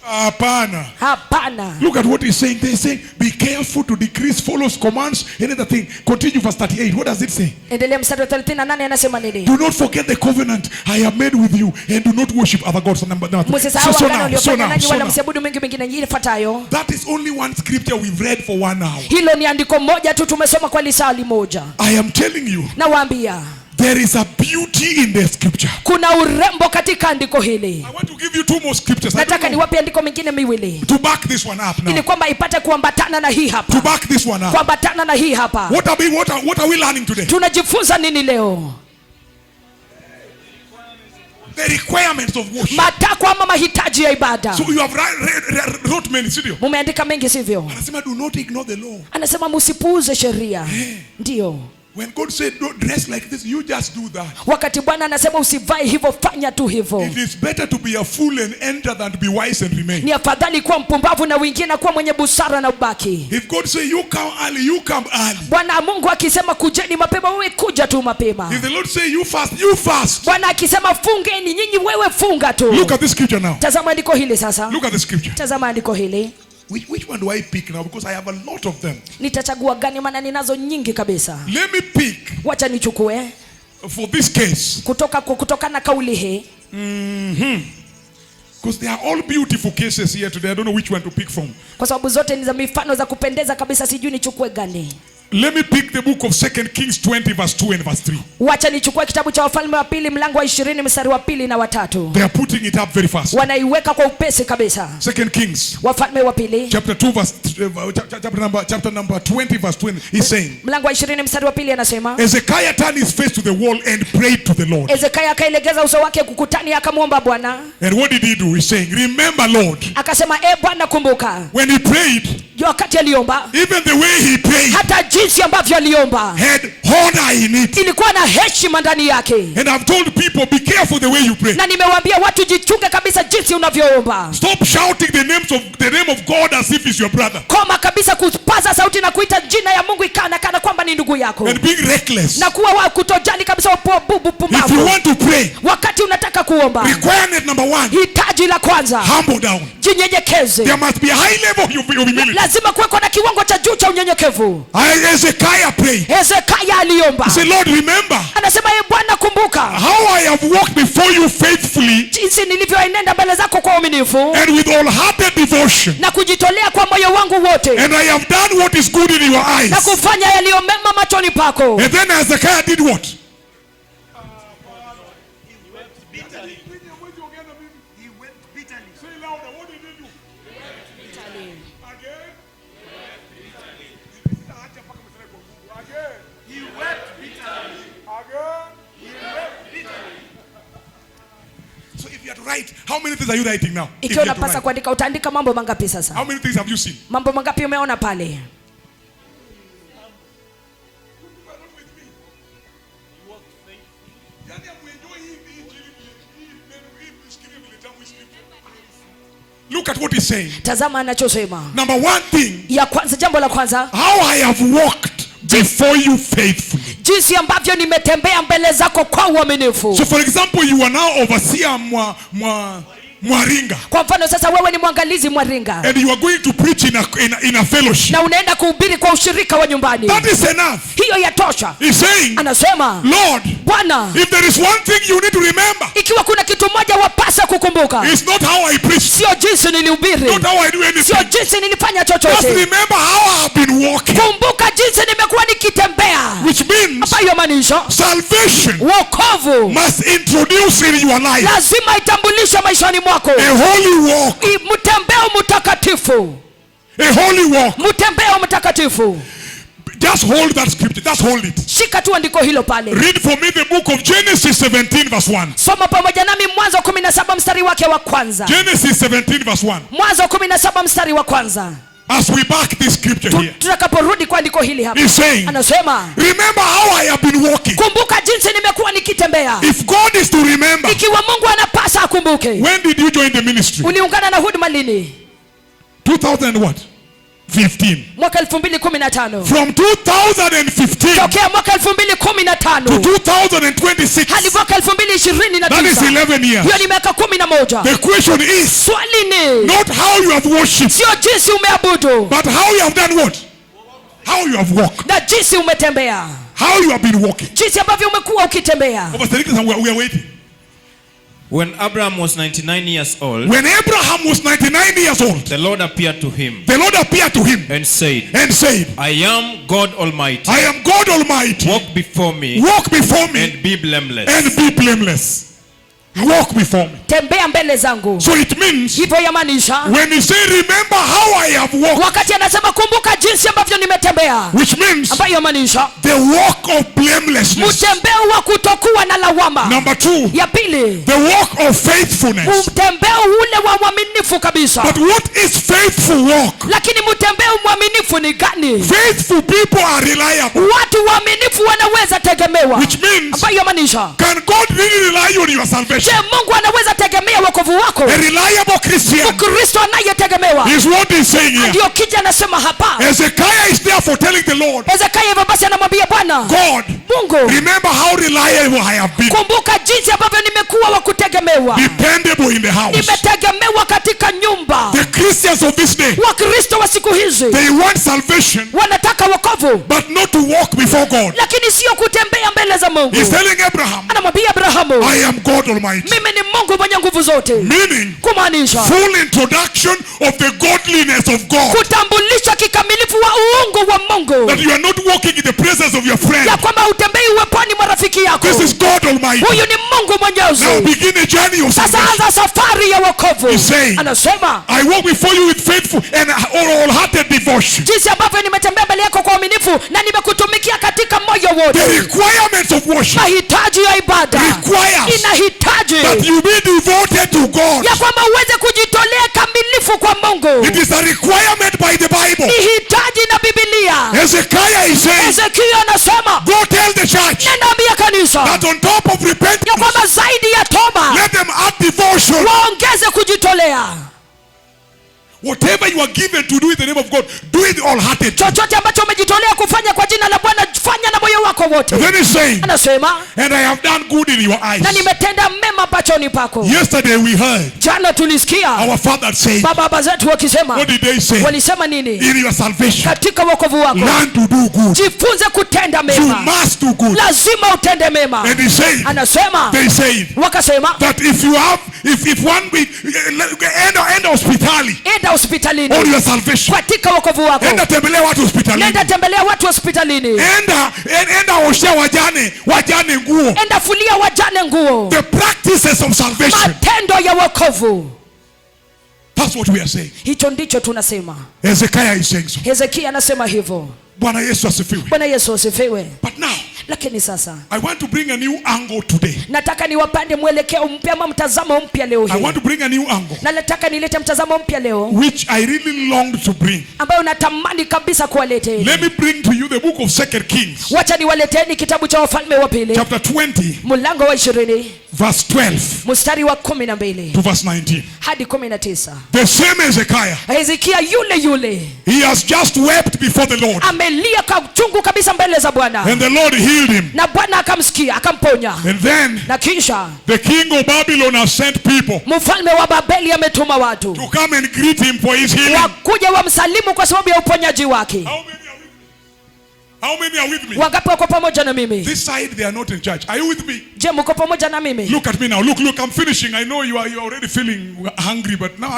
Hapana. Hapana. Look at what he's saying. They say, be careful to decrease, follows commands, another thing. Continue verse 38. What does it say? Endelea mstari wa 38 anasema nini? Do not forget the covenant I have made with you, and do not worship other gods. Msisahau agano uliofanya nanyi wala msiabudu miungu mingine ifuatayo. That is only one scripture we've read for 1 hour. Hilo ni andiko moja tu tumesoma kwa lisali moja. I am telling you, Nawaambia there is a beauty in the scripture. kuna urembo katika andiko hili. I want to give you 2 more scriptures. Nataka niwape andiko mengine miwili To back this one up now. ili kwamba ipate kuambatana na hii To hapa. back this one up. Kuambatana na hii hapa. What are we learning today? Tunajifunza nini leo? The requirements of worship. Matakwa ama mahitaji ya ibada. So you have wrote many, sio? Mumeandika mengi sivyo? Anasema do not ignore the law. Anasema msipuuze sheria. Ndio. When God said don't dress like this, you just do that. Wakati Bwana anasema usivae hivyo, fanya tu hivyo. It is better to be a fool and enter than to be wise and remain. Ni afadhali kuwa mpumbavu na uingie na kuwa mwenye busara na ubaki. If God say you come early, you come early. Bwana Mungu akisema kujeni mapema, wewe kuja tu mapema. If the Lord say you fast, you fast. Bwana akisema fungeni, nyinyi wewe funga tu. Look at this scripture now. Tazama andiko hili sasa. Look at the scripture. Tazama andiko hili. which one do I pick now? Because I have a lot of them. Nitachagua gani maana ninazo nyingi kabisa. Let me pick. Wacha nichukue. For this case. Kutokana kauli hii. Because they are all beautiful cases here today. I don't know which one to pick from. Kwa sababu zote ni za mifano za kupendeza kabisa, sijui nichukue gani. Let me pick the book of 2 Kings 20 verse 2 and verse 3. Wacha nichukue kitabu cha Wafalme wa pili mlango wa 20 mstari wa 2 na wa 3. They are putting it up very fast. Wanaiweka kwa upesi kabisa. 2 Kings Wafalme wa pili chapter 2 verse chapter number 20 verse 20 is saying. Mlango wa 20 mstari wa 2 anasema. Hezekiah turned his face to the wall and prayed to the Lord. Hezekiah akailegeza uso wake kukutani akamwomba Bwana. And what did he do? He's saying, remember Lord. Akasema Bwana kumbuka. When he prayed, wakati aliomba, even the way he prayed, hata jinsi ambavyo aliomba, had honor in it. Ilikuwa na heshima ndani yake. And I've told people, be careful the way you pray. Na nimewaambia watu jichunge kabisa jinsi unavyoomba. Stop shouting the name of God as if it's your brother. Koma kabisa kupaza sauti na kuita jina ya Mungu kana kwamba ni ndugu yako. And being reckless. Na kuwa wa kutojali kabisa pumbavu. If you want to pray, wakati unataka kuomba, requirement number 1, hitaji la kwanza, humble down. Jinyenyekeze. There must be a high level of humility. Lazima kuweko na kiwango cha juu cha unyenyekevu. Hezekiah prayed. Hezekiah aliomba. He said, Lord, remember. Anasema Bwana kumbuka. How I have walked before you faithfully. Jinsi nilivyoenenda mbele zako kwa uaminifu. And with all-hearted devotion. Na kujitolea kwa moyo wangu wote. And I have done what is good in your eyes. Na kufanya yaliyo mema machoni pako. And then Hezekiah did what? He wept bitterly. He wept bitterly. Say louder. What did he do? He wept bitterly. Again? He wept bitterly. Again? He wept bitterly. So if you are to write, how many things are you writing now? Ikiwa unapasa kuandika, utaandika mambo mangapi sasa? How many things have you seen? Mambo mangapi umeona pale? Look at what he's saying. Tazama anachosema. Number 1 thing. Ya kwanza, jambo la kwanza. How I have walked before you faithfully. Jinsi ambavyo nimetembea mbele zako kwa uaminifu. So for example, you are now overseer Mwaringa. Kwa mfano sasa wewe ni mwangalizi Mwaringa. And you are going to preach in a fellowship. Na unaenda kuhubiri kwa ushirika wa nyumbani. That is enough. Hiyo yatosha. He's saying, anasema, Lord, Bwana, if there is one thing you need to remember, ikiwa kuna kitu moja wapasa kukumbuka, it's not how I preach. Sio jinsi nilihubiri. Not how I do anything. Sio jinsi nilifanya chochote. Just remember how I have been walking. Kumbuka jinsi nimekuwa nikitembea. Which means hayo maanisha salvation wokovu must introduce in your life. Lazima itambulishe maishani mwako. A holy walk. Mtembeo mtakatifu. A holy walk. Mtembeo mtakatifu. Just hold that scripture. Just hold it. Shika tu andiko hilo pale. Read for me the book of Genesis 17 verse 1. Soma pamoja nami Mwanzo 17 mstari wake wa kwanza. Genesis 17 verse 1. Mwanzo 17 mstari wa kwanza. As we back this scripture here. Tutakaporudi kwa andiko hili hapa. He's saying, anasema, remember how I have been walking. Kumbuka jinsi nimekuwa nikitembea. If God is to remember. Ikiwa Mungu anapasa akumbuke. When did you join the ministry? Uliungana na huduma lini? 2015. Mwaka 2015. From 2015. Tokea mwaka 2015 to 2026. hadi mwaka 2029. That is 11 years. Hiyo ni miaka 11. The question is, swali ni not how you have worshipped. Sio jinsi umeabudu. But how you have done what? How you have walked. Na jinsi umetembea. How you have been walking. Jinsi ambavyo umekuwa ukitembea. We are waiting. When Abraham was 99 years old, when Abraham was 99 years old, the Lord appeared to him. The Lord appeared to him and said, I am God Almighty. I am God Almighty. Walk before me. Walk before me. And be blameless. And be blameless. Walk before me. Tembea mbele zangu. So it means, hivyo yamaanisha, when he say remember how I have walked, wakati anasema kumbuka jinsi ambavyo nimetembea, which means, ambayo yamaanisha the walk of blamelessness. Mtembeo wa kutokuwa na lawama. Number 2, ya pili, the walk of faithfulness. Mtembeo ule wa uaminifu kabisa. But what is faithful walk? Lakini mtembeo mwaminifu ni gani? Faithful people are reliable. Watu waaminifu wanaweza tegemewa. Which means, ambayo yamaanisha, can God really rely on your salvation? Je, Mungu anaweza kutegemea wokovu wako, a reliable Christian, Mkristo anayetegemewa, is what he's saying here. ndio kija anasema hapa. Hezekiah is therefore telling the Lord, Hezekia hivyo basi anamwambia Bwana, God, Mungu, remember how reliable I have been, kumbuka jinsi ambavyo nimekuwa wa kutegemewa, dependable in the house. nimetegemewa katika nyumba. The Christians of this day, Wakristo wa siku hizi they want salvation, wanataka wokovu, but not to walk before God. lakini sio kutembea mbele za Mungu. He's telling Abraham, Anamwambia Abrahamu, I am God Almighty. mimi ni Mungu mwenye nguvu zote, Meaning, kumaanisha full introduction of the godliness of God. kutambulisha kikamilifu wa uungu wa Mungu, That you are not walking in the presence of your friend. ya kwamba utembei uweponi mwa rafiki yako. This is God Almighty. Huyu ni Mungu Now mwenyezi. begin a journey of Sasa salvation. anza safari ya wokovu. He's saying, Anasema I walk before you with faithful and wholehearted devotion. jinsi ambavyo nimetembea mbele yako kwa uaminifu na nimekutumikia katika moyo The wote. requirements of worship Mahitaji ya ibada requires inahitaji that you be devoted to God. ya kwamba uweze kujitolea kamilifu kwa Mungu. It is a requirement by the Bible. Ni hitaji na Biblia. Hezekiah is saying, Hezekia anasema, go tell the church nenda ambia kanisa that on top of ya repentance, kwamba zaidi ya toba let them add devotion. waongeze kujitolea. Whatever you are given to do in the name of God, do it wholeheartedly. Chochote ambacho umejitolea kufanya kwa jina la Bwana, fanya na moyo wako wote. And then he's saying, Anasema, and I have done good in your eyes. na nimetenda mema pachoni pako. Yesterday we heard Jana tulisikia our father say, baba zetu wakisema, what did they say? walisema nini? In your salvation, Katika wokovu wako learn to do good. jifunze kutenda You mema. must do good. Lazima utende mema. And he said, Anasema, they said wakasema, that if you have, if one week, end hospitali enda hospitalini on your salvation, katika wokovu wako. enda tembelea watu hospitalini, Nenda tembelea watu hospitalini. enda oshea wajane nguo. Enda fulia wajane nguo. The practices of salvation. Matendo ya wokovu. That's what we are saying. Hicho ndicho tunasema. Hezekiah is saying so. Hezekia anasema hivyo. Bwana Yesu asifiwe. Bwana Yesu asifiwe. But now, Lakini sasa I want to bring a new angle today. nataka niwapande mwelekeo mpya ama mtazamo mpya leo I want hii. to bring a new angle, Na nataka nilete mtazamo mpya leo which I really long to bring. ambayo natamani kabisa kuwaleteni. Let me bring to you the book of 2 Kings, Wacha niwaleteni kitabu cha Wafalme wa Pili, chapter 20, mlango wa 20 verse 12 mstari wa 12 to verse 19. hadi 19. The same Hezekiah, Hezekia yule he has just wept before the Lord, amelia kwa uchungu kabisa mbele za Bwana, and the Lord healed him. na Bwana akamsikia akamponya. And then Na kisha the king of Babylon has sent people mfalme wa Babeli ametuma watu to come and greet him for his healing. wakuja wamsalimu kwa sababu ya uponyaji wake. How many are with me? How many are with me? Wangapi wako pamoja na mimi? This side, they are not in church. Are you with me? Je, mko pamoja na mimi? Look at me now. Look, I'm finishing. I know you are already feeling hungry, but now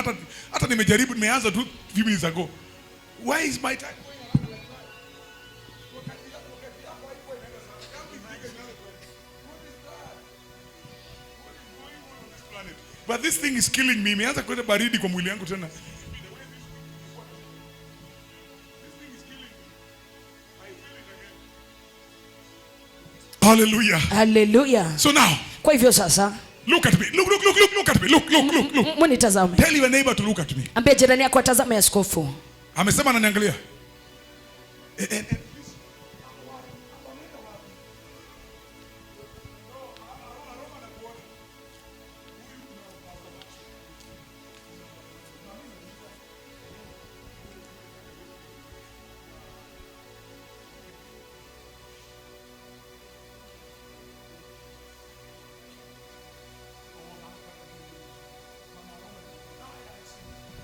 hata nimejaribu, nimeanza tu few minutes ago. Why is my time? But this thing is killing me. Imeanza kuleta baridi kwa mwili yangu tena. Hallelujah. Hallelujah. So now, Kwa hivyo sasa, look at me. Look at me. Look. munitazame. Tell your neighbor to look at me. Ambia jirani yako atazame askofu. Amesema ananiangalia.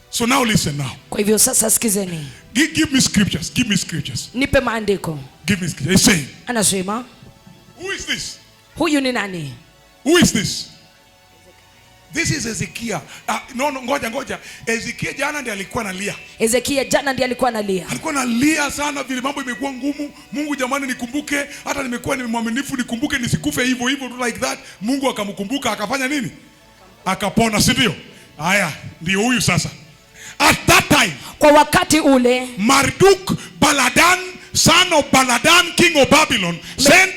So now listen now. Kwa hivyo sasa sikizeni. Give me scriptures. Give me scriptures. Nipe maandiko. Give me scriptures. He's saying, Anasema, who is this? huyu ni nani? Who is this? This is Ezekiel. No, ngoja. Ezekiel jana ndiye alikuwa analia. Hezekia jana ndiye alikuwa analia. Alikuwa analia sana vile mambo imekuwa ngumu. Mungu jamani nikumbuke, hata nimekuwa ni mwaminifu nikumbuke nisikufe hivyo tu like that. Mungu akamkumbuka akafanya nini? Akapona, si ndio? Haya, ndio huyu sasa. At that time, Kwa wakati ule Marduk Baladan, son of Baladan, king of Babylon, sent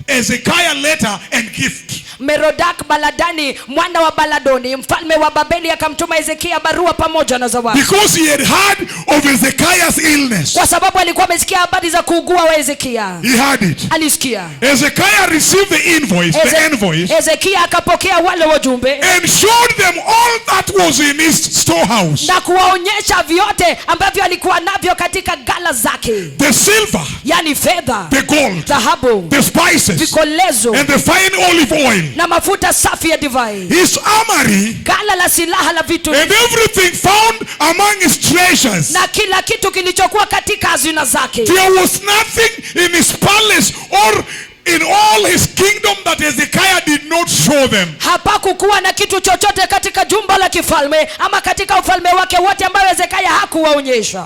Ezekiel letter and gift. Merodak Baladani mwana wa Baladoni mfalme wa Babeli akamtuma Hezekia barua pamoja na zawadi, because he had heard of Hezekiah's illness. kwa sababu alikuwa amesikia habari za kuugua wa Hezekia. He heard it. Alisikia. Hezekiah received the envoy, Hezekia akapokea wale wajumbe and showed them all that was in his storehouse. na kuwaonyesha vyote ambavyo alikuwa navyo katika gala zake, The silver, yani fedha, the gold, dhahabu, the spices, vikolezo and the fine olive oil, na mafuta safi ya divai, his armory, gala la silaha la vitu, and everything found among his treasures. na kila kitu kilichokuwa katika hazina zake. There was nothing in his palace or in all his kingdom that Hezekiah did not show them. Hapakukuwa na kitu chochote katika jumba la kifalme ama katika ufalme wake wote ambayo Hezekia hakuwaonyesha.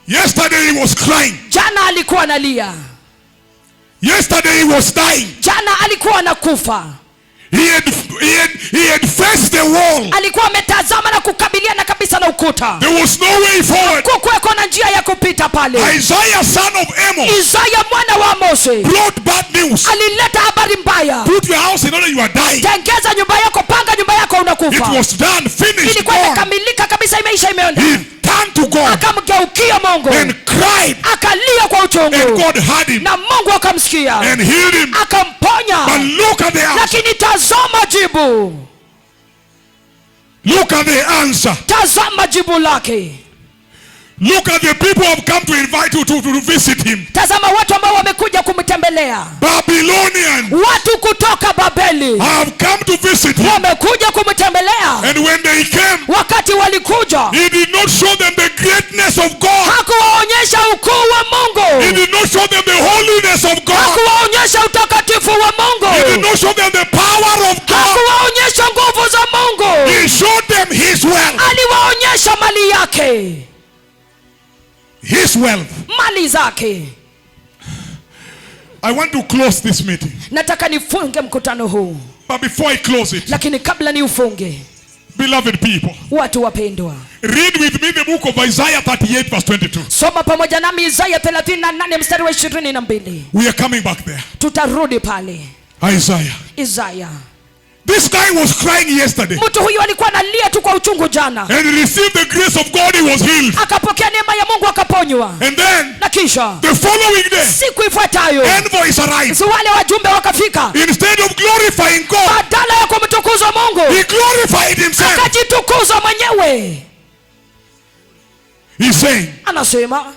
Yesterday he was crying. Jana alikuwa analia. Yesterday he was dying. Jana alikuwa anakufa. He had faced the wall. Alikuwa ametazama na kukabiliana kabisa na ukuta. There was no way forward. Kukuweko na njia ya kupita pale. Isaiah son of Amos, Isaya mwana wa Amosi, brought bad news. alileta habari mbaya. Put your house in order, you are dying. Tengeza nyumba yako, panga nyumba yako, It unakufa. was done, finished, Ilikuwa gone. imekamilika kabisa, imeisha, imeondoka. He turned to God Akamgeukia Mungu and cried, akalia kwa and uchungu, God heard him na Mungu akamsikia and healed him. But akamponya. look at the answer. Lakini tazama jibu, Look at the answer. tazama jibu lake. Look at the people who have come to invite you to visit him. Tazama watu ambao wamekuja kumtembelea. Babylonians Watu kutoka Babeli have come to visit him. wamekuja kumtembelea. And when they came, Wakati walikuja, he did not show them the greatness of God. hakuwaonyesha ukuu wa He Mungu, did not show them the holiness of God. hakuwaonyesha utakatifu wa He did Mungu, not show them the power of God. hakuwaonyesha nguvu za Mungu. He showed them his wealth. Aliwaonyesha mali yake, His wealth. mali zake. I want to close this meeting. Nataka nifunge mkutano huu, But before I close it, lakini kabla ni ufunge, beloved people, watu wapendwa, read with me the book of Isaiah 38 verse 22. soma pamoja nami Isaya 38 mstari wa 22. We are coming back there. Tutarudi pale. Isaiah. Isaya, This guy was crying yesterday mtu huyu alikuwa analia tu kwa uchungu jana, and he received the grace of God. He was healed. akapokea neema ya Mungu akaponywa. And then Na kisha the following day, siku ifuatayo envoys arrived. si wale wajumbe wakafika, Instead of glorifying God, badala ya kumtukuza Mungu he glorified himself. akajitukuza mwenyewe. He's saying, Anasema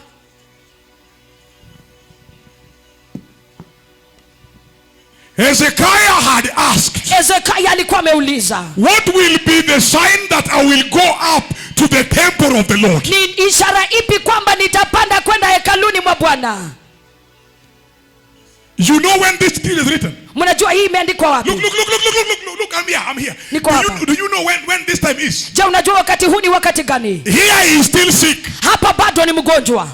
Hezekiah had asked, Hezekia alikuwa ameuliza, what will be the sign that I will go up to the temple of the Lord? ni ishara ipi kwamba nitapanda kwenda hekaluni mwa Bwana? You know when this deal is written? Mnajua hii imeandikwa wapi? Look, I'm here. Niko hapa. Do you know when this time is? Je, unajua wakati huu ni wakati gani? Here he is still sick. Hapa bado ni mgonjwa,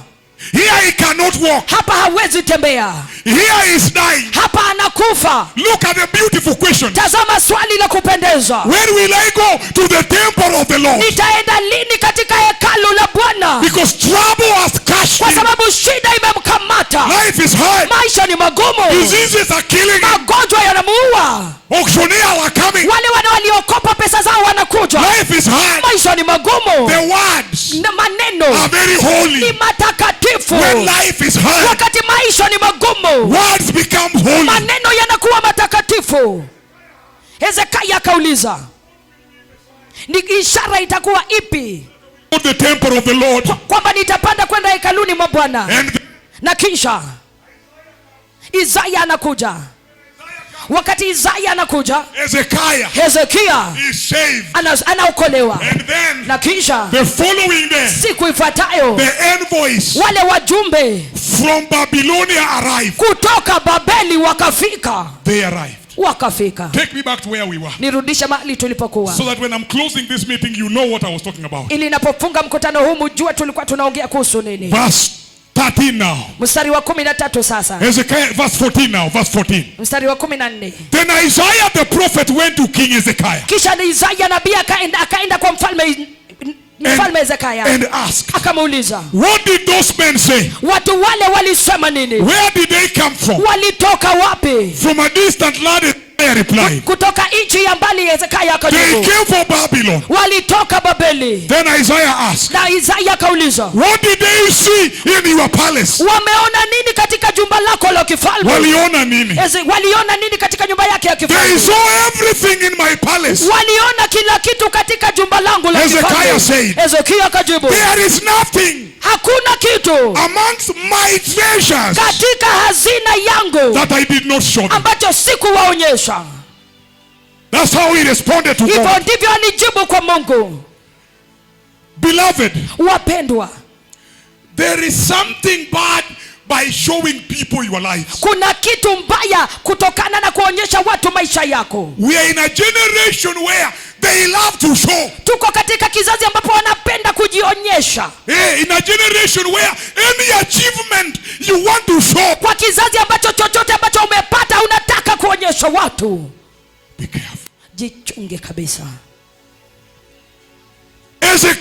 Here he cannot walk. hapa hawezi tembea, Here he is dying. hapa anakufa. Look at the beautiful question. Tazama swali la kupendeza, When will I go to the temple of the Lord? nitaenda lini katika hekalu la Bwana? Because trouble has crushed Kwa him. sababu shida imemkamata, Life is hard. maisha ni magumu, Diseases are killing him. magonjwa yanamuua, Auctioneers are coming. wale waliokopa pesa zao wanakuja, Life is hard. maisha ni magumu, The words na maneno are very ni holy. matakatifu. When life is hard, Wakati maisha ni magumu, words become holy. maneno yanakuwa matakatifu. Hezekia akauliza, ni ishara itakuwa ipi To the temple of the Lord. kwamba nitapanda kwenda hekaluni mwa Bwana? And Na kisha Isaya anakuja. Wakati Isaya anakuja, Hezekia is saved. anaokolewa. And then Na kisha the following day, siku ifuatayo, the envoys wale wajumbe from Babylonia arrived. kutoka Babeli wakafika. They arrived. Wakafika. Take me back to where we were, Nirudishe mahali tulipokuwa, so that when I'm closing this meeting, you know what I was talking about. ili napofunga mkutano huu mjue tulikuwa tunaongea kuhusu nini. Verse 13 now. Mstari wa 13 sasa. Hezekiah, verse 14 now. Verse 14. Mstari wa 14. Then Isaiah the prophet went to King Hezekiah. Kisha ni Isaya nabii akaenda kwa mfalme Mfalme Hezekia and asked, akamuuliza, what did those men say? watu wale walisema nini? Where did they come from? Walitoka wapi? From a distant land, I replied. Kutoka nchi ya mbali. Hezekia They akajibu, came from Babylon. walitoka Babeli. Then Isaiah asked, Na Isaya akauliza, what did they see in your palace? wameona nini katika jumba lako la kifalme? Waliona nini? Waliona nini katika nyumba yake ya They kifalme? saw everything in my palace. Waliona kila kitu katika jumba langu la Hezekiah kifalme. said, Hezekia akajibu, there is nothing hakuna kitu amongst my treasures katika hazina yangu that I did not show them. ambacho sikuwaonyesha. That's how he responded to Hivyo God. ndivyo alijibu kwa Mungu. Beloved, Wapendwa, there is something bad by showing people your life. kuna kitu mbaya kutokana na kuonyesha watu maisha yako. We are in a generation where they love to show. Tuko katika kizazi ambapo wanapenda kujionyesha. In a generation where any achievement you want to show. Kwa kizazi ambacho chochote ambacho umepata unataka kuonyesha watu. Be careful. Jichunge kabisa. As a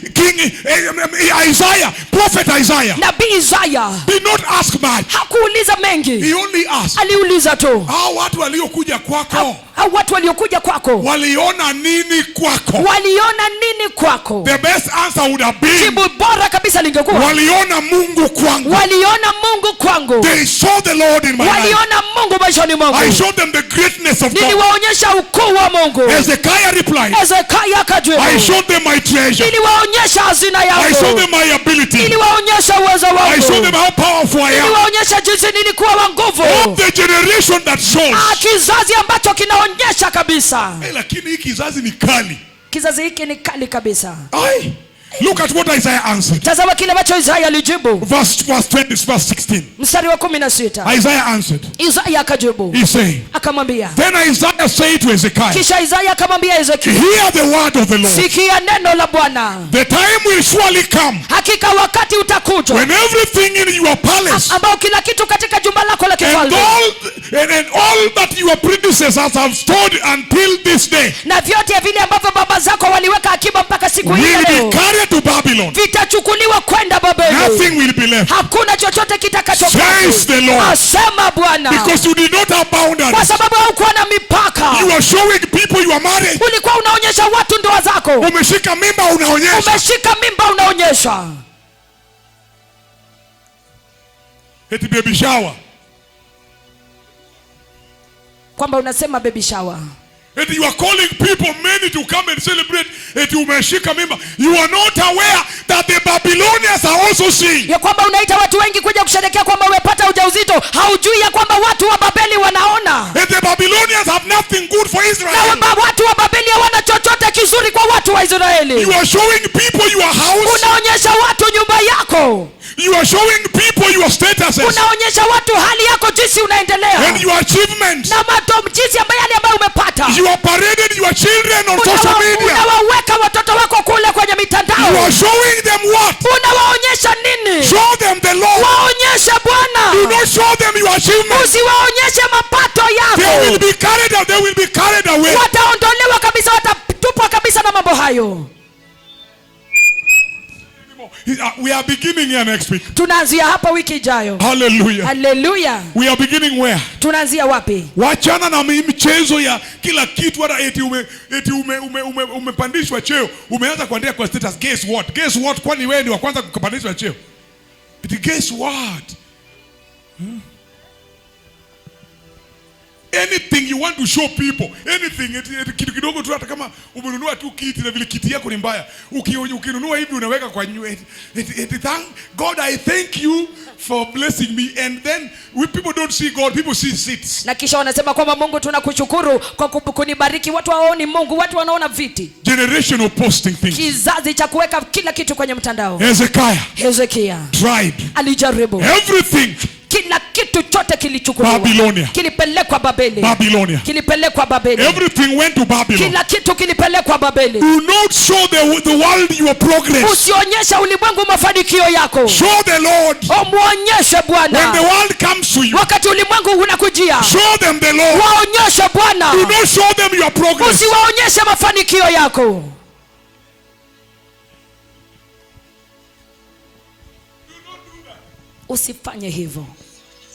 king Isaiah, prophet Isaiah, Nabii Isaya did not ask much. hakuuliza mengi. He only asked, Aliuliza tu, hao watu waliokuja kwako au watu waliokuja kwako waliona nini kwako? waliona nini kwako? The best answer would have been, Jibu bora kabisa lingekuwa, waliona Mungu kwangu. waliona Mungu kwangu. They saw the Lord in my life. Waliona Mungu maishani mwangu. I showed them the greatness of God. Niliwaonyesha ukuu wa Mungu. Hezekiah replied, Hezekia akajibu, I showed them my treasure. niliwaonyesha hazina I showed yangu. them my ability. Niliwaonyesha uwezo I showed wangu. them how powerful I am. Niliwaonyesha jinsi nilikuwa wa nguvu. Of the generation that shows. Kizazi ambacho kinaonyesha kabisa. Lakini hii kizazi ni kali. Kizazi hiki ni kali kabisa. Look at what Isaiah answered. Tazama kile ambacho Isaya alijibu. Verse 16. Mstari wa 16. Isaiah answered. Isaya akajibu. He said, Akamwambia. then Isaiah said to Hezekiah, Kisha Isaya akamwambia Hezekia, hear the word of the Lord. sikia neno la Bwana. The time will surely come Hakika wakati utakuja when everything in your palace ambao kila kitu katika jumba lako la and kifalme all that your predecessors have stored until this day na vyote vile ambavyo baba zako waliweka akiba mpaka siku hii ya will leo be carried to Babylon. vitachukuliwa kwenda Babeli. Nothing will be left. Hakuna chochote kitakachobaki. Says the Lord. Asema Bwana. Because you did not have Kwa boundaries. sababu haukuwa na mipaka. You are showing people you are married. Ulikuwa unaonyesha watu ndoa zako. Umeshika mimba unaonyesha. Umeshika mimba unaonyesha. Eti baby shower. Kwamba unasema baby shower. And you are calling people, many, to come and celebrate. Eti umeshika mimba. You are not aware that the Babylonians are also seeing. Ya kwamba unaita watu wengi kuja kusherehekea kwamba umepata ujauzito, haujui ya kwamba watu wa Babeli wanaona. And the Babylonians have nothing good for Israel. Na watu wa Babeli hawana chochote kizuri kwa watu wa Israeli. You are showing people your house. Unaonyesha watu nyumba yako. You are showing people your statuses. Unaonyesha watu hali yako jinsi unaendelea. And your achievements. Na jinsi yale ambayo umepata. You are paraded your children on social media. Unawaweka watoto wako kule kwenye mitandao. You are showing them what? Unawaonyesha nini? Show them the Lord. Waonyeshe Bwana. Do not show them your achievements. Usiwaonyeshe mapato yako. They will be carried out. They will be carried away. Wataondolewa kabisa, watatupwa kabisa na mambo hayo. We are beginning here next week. Tunaanzia hapa wiki ijayo. Hallelujah. Hallelujah. We are beginning where? Tunaanzia wapi? Wachana na michezo ya kila kitu, hata eti umepandishwa cheo, umeanza kuandika kwa status, guess what? Guess what? Kwani wewe ni wa kwanza kupandishwa cheo? Eti guess what? Anything you want to show people, anything, kitu kidogo tu, hata kama umenunua tu kiti na vile kiti yako ni mbaya, ukinunua hivi unaweka kwa nywe, thank God, I thank you for blessing me, and then people don't see God, people see seats. Na kisha wanasema kwamba Mungu tunakushukuru kwa kunibariki. Watu hawaoni Mungu, watu wanaona viti. Generation of posting things. Kizazi cha kuweka kila kitu kwenye mtandao. Hezekiah tried, alijaribu everything. Kila kitu chote kilichukuliwa. Babylonia. Kilipelekwa Babeli. Babylonia. Kilipelekwa Babeli. Everything went to Babylon. Kila kitu kilipelekwa Babeli. Do not show the world your progress. Usionyeshe ulimwengu mafanikio yako. Show the Lord. Muonyeshe Bwana. When the world comes to you. Wakati ulimwengu unakujia. Show them the Lord. Waonyeshe Bwana. Do not show them your progress. Usiwaonyeshe mafanikio yako. Usifanye hivyo.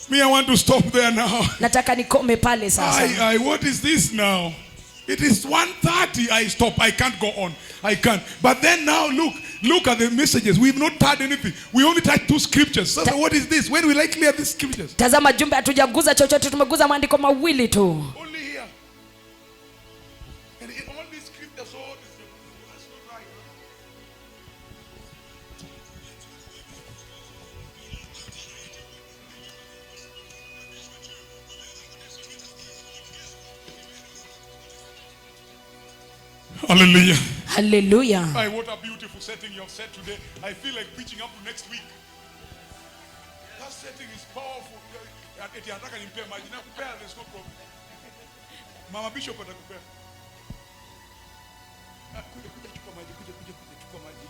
Me, I want to stop there now. Nataka nikome pale sasa. What is this now? It is 1:30. I stop. I can't go on. I can't. But then now look at the messages. We've not touched anything. We only touched 2 scriptures. So what is this? When will I clear these scriptures? Tazama jumbe, hatujaguza chochote, tumeguza maandiko mawili tu. Only here. And in all these scriptures, all this, that's not right. Hallelujah. Hallelujah. What a beautiful setting you have set today. I feel like preaching up to next week. That setting is powerful. Eti anataka nimpee maji na kupea, there's no problem. Mama Bishop atakupea. Kuja chukua maji, kuja chukua maji.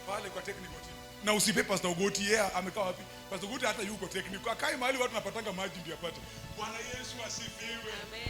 Pale kwa technical team. Na usipe Pastor Ugoti, yeye amekaa wapi? Pastor Ugoti hata yuko technical. Akai mahali watu napatanga maji ndio apate. Bwana Yesu asifiwe.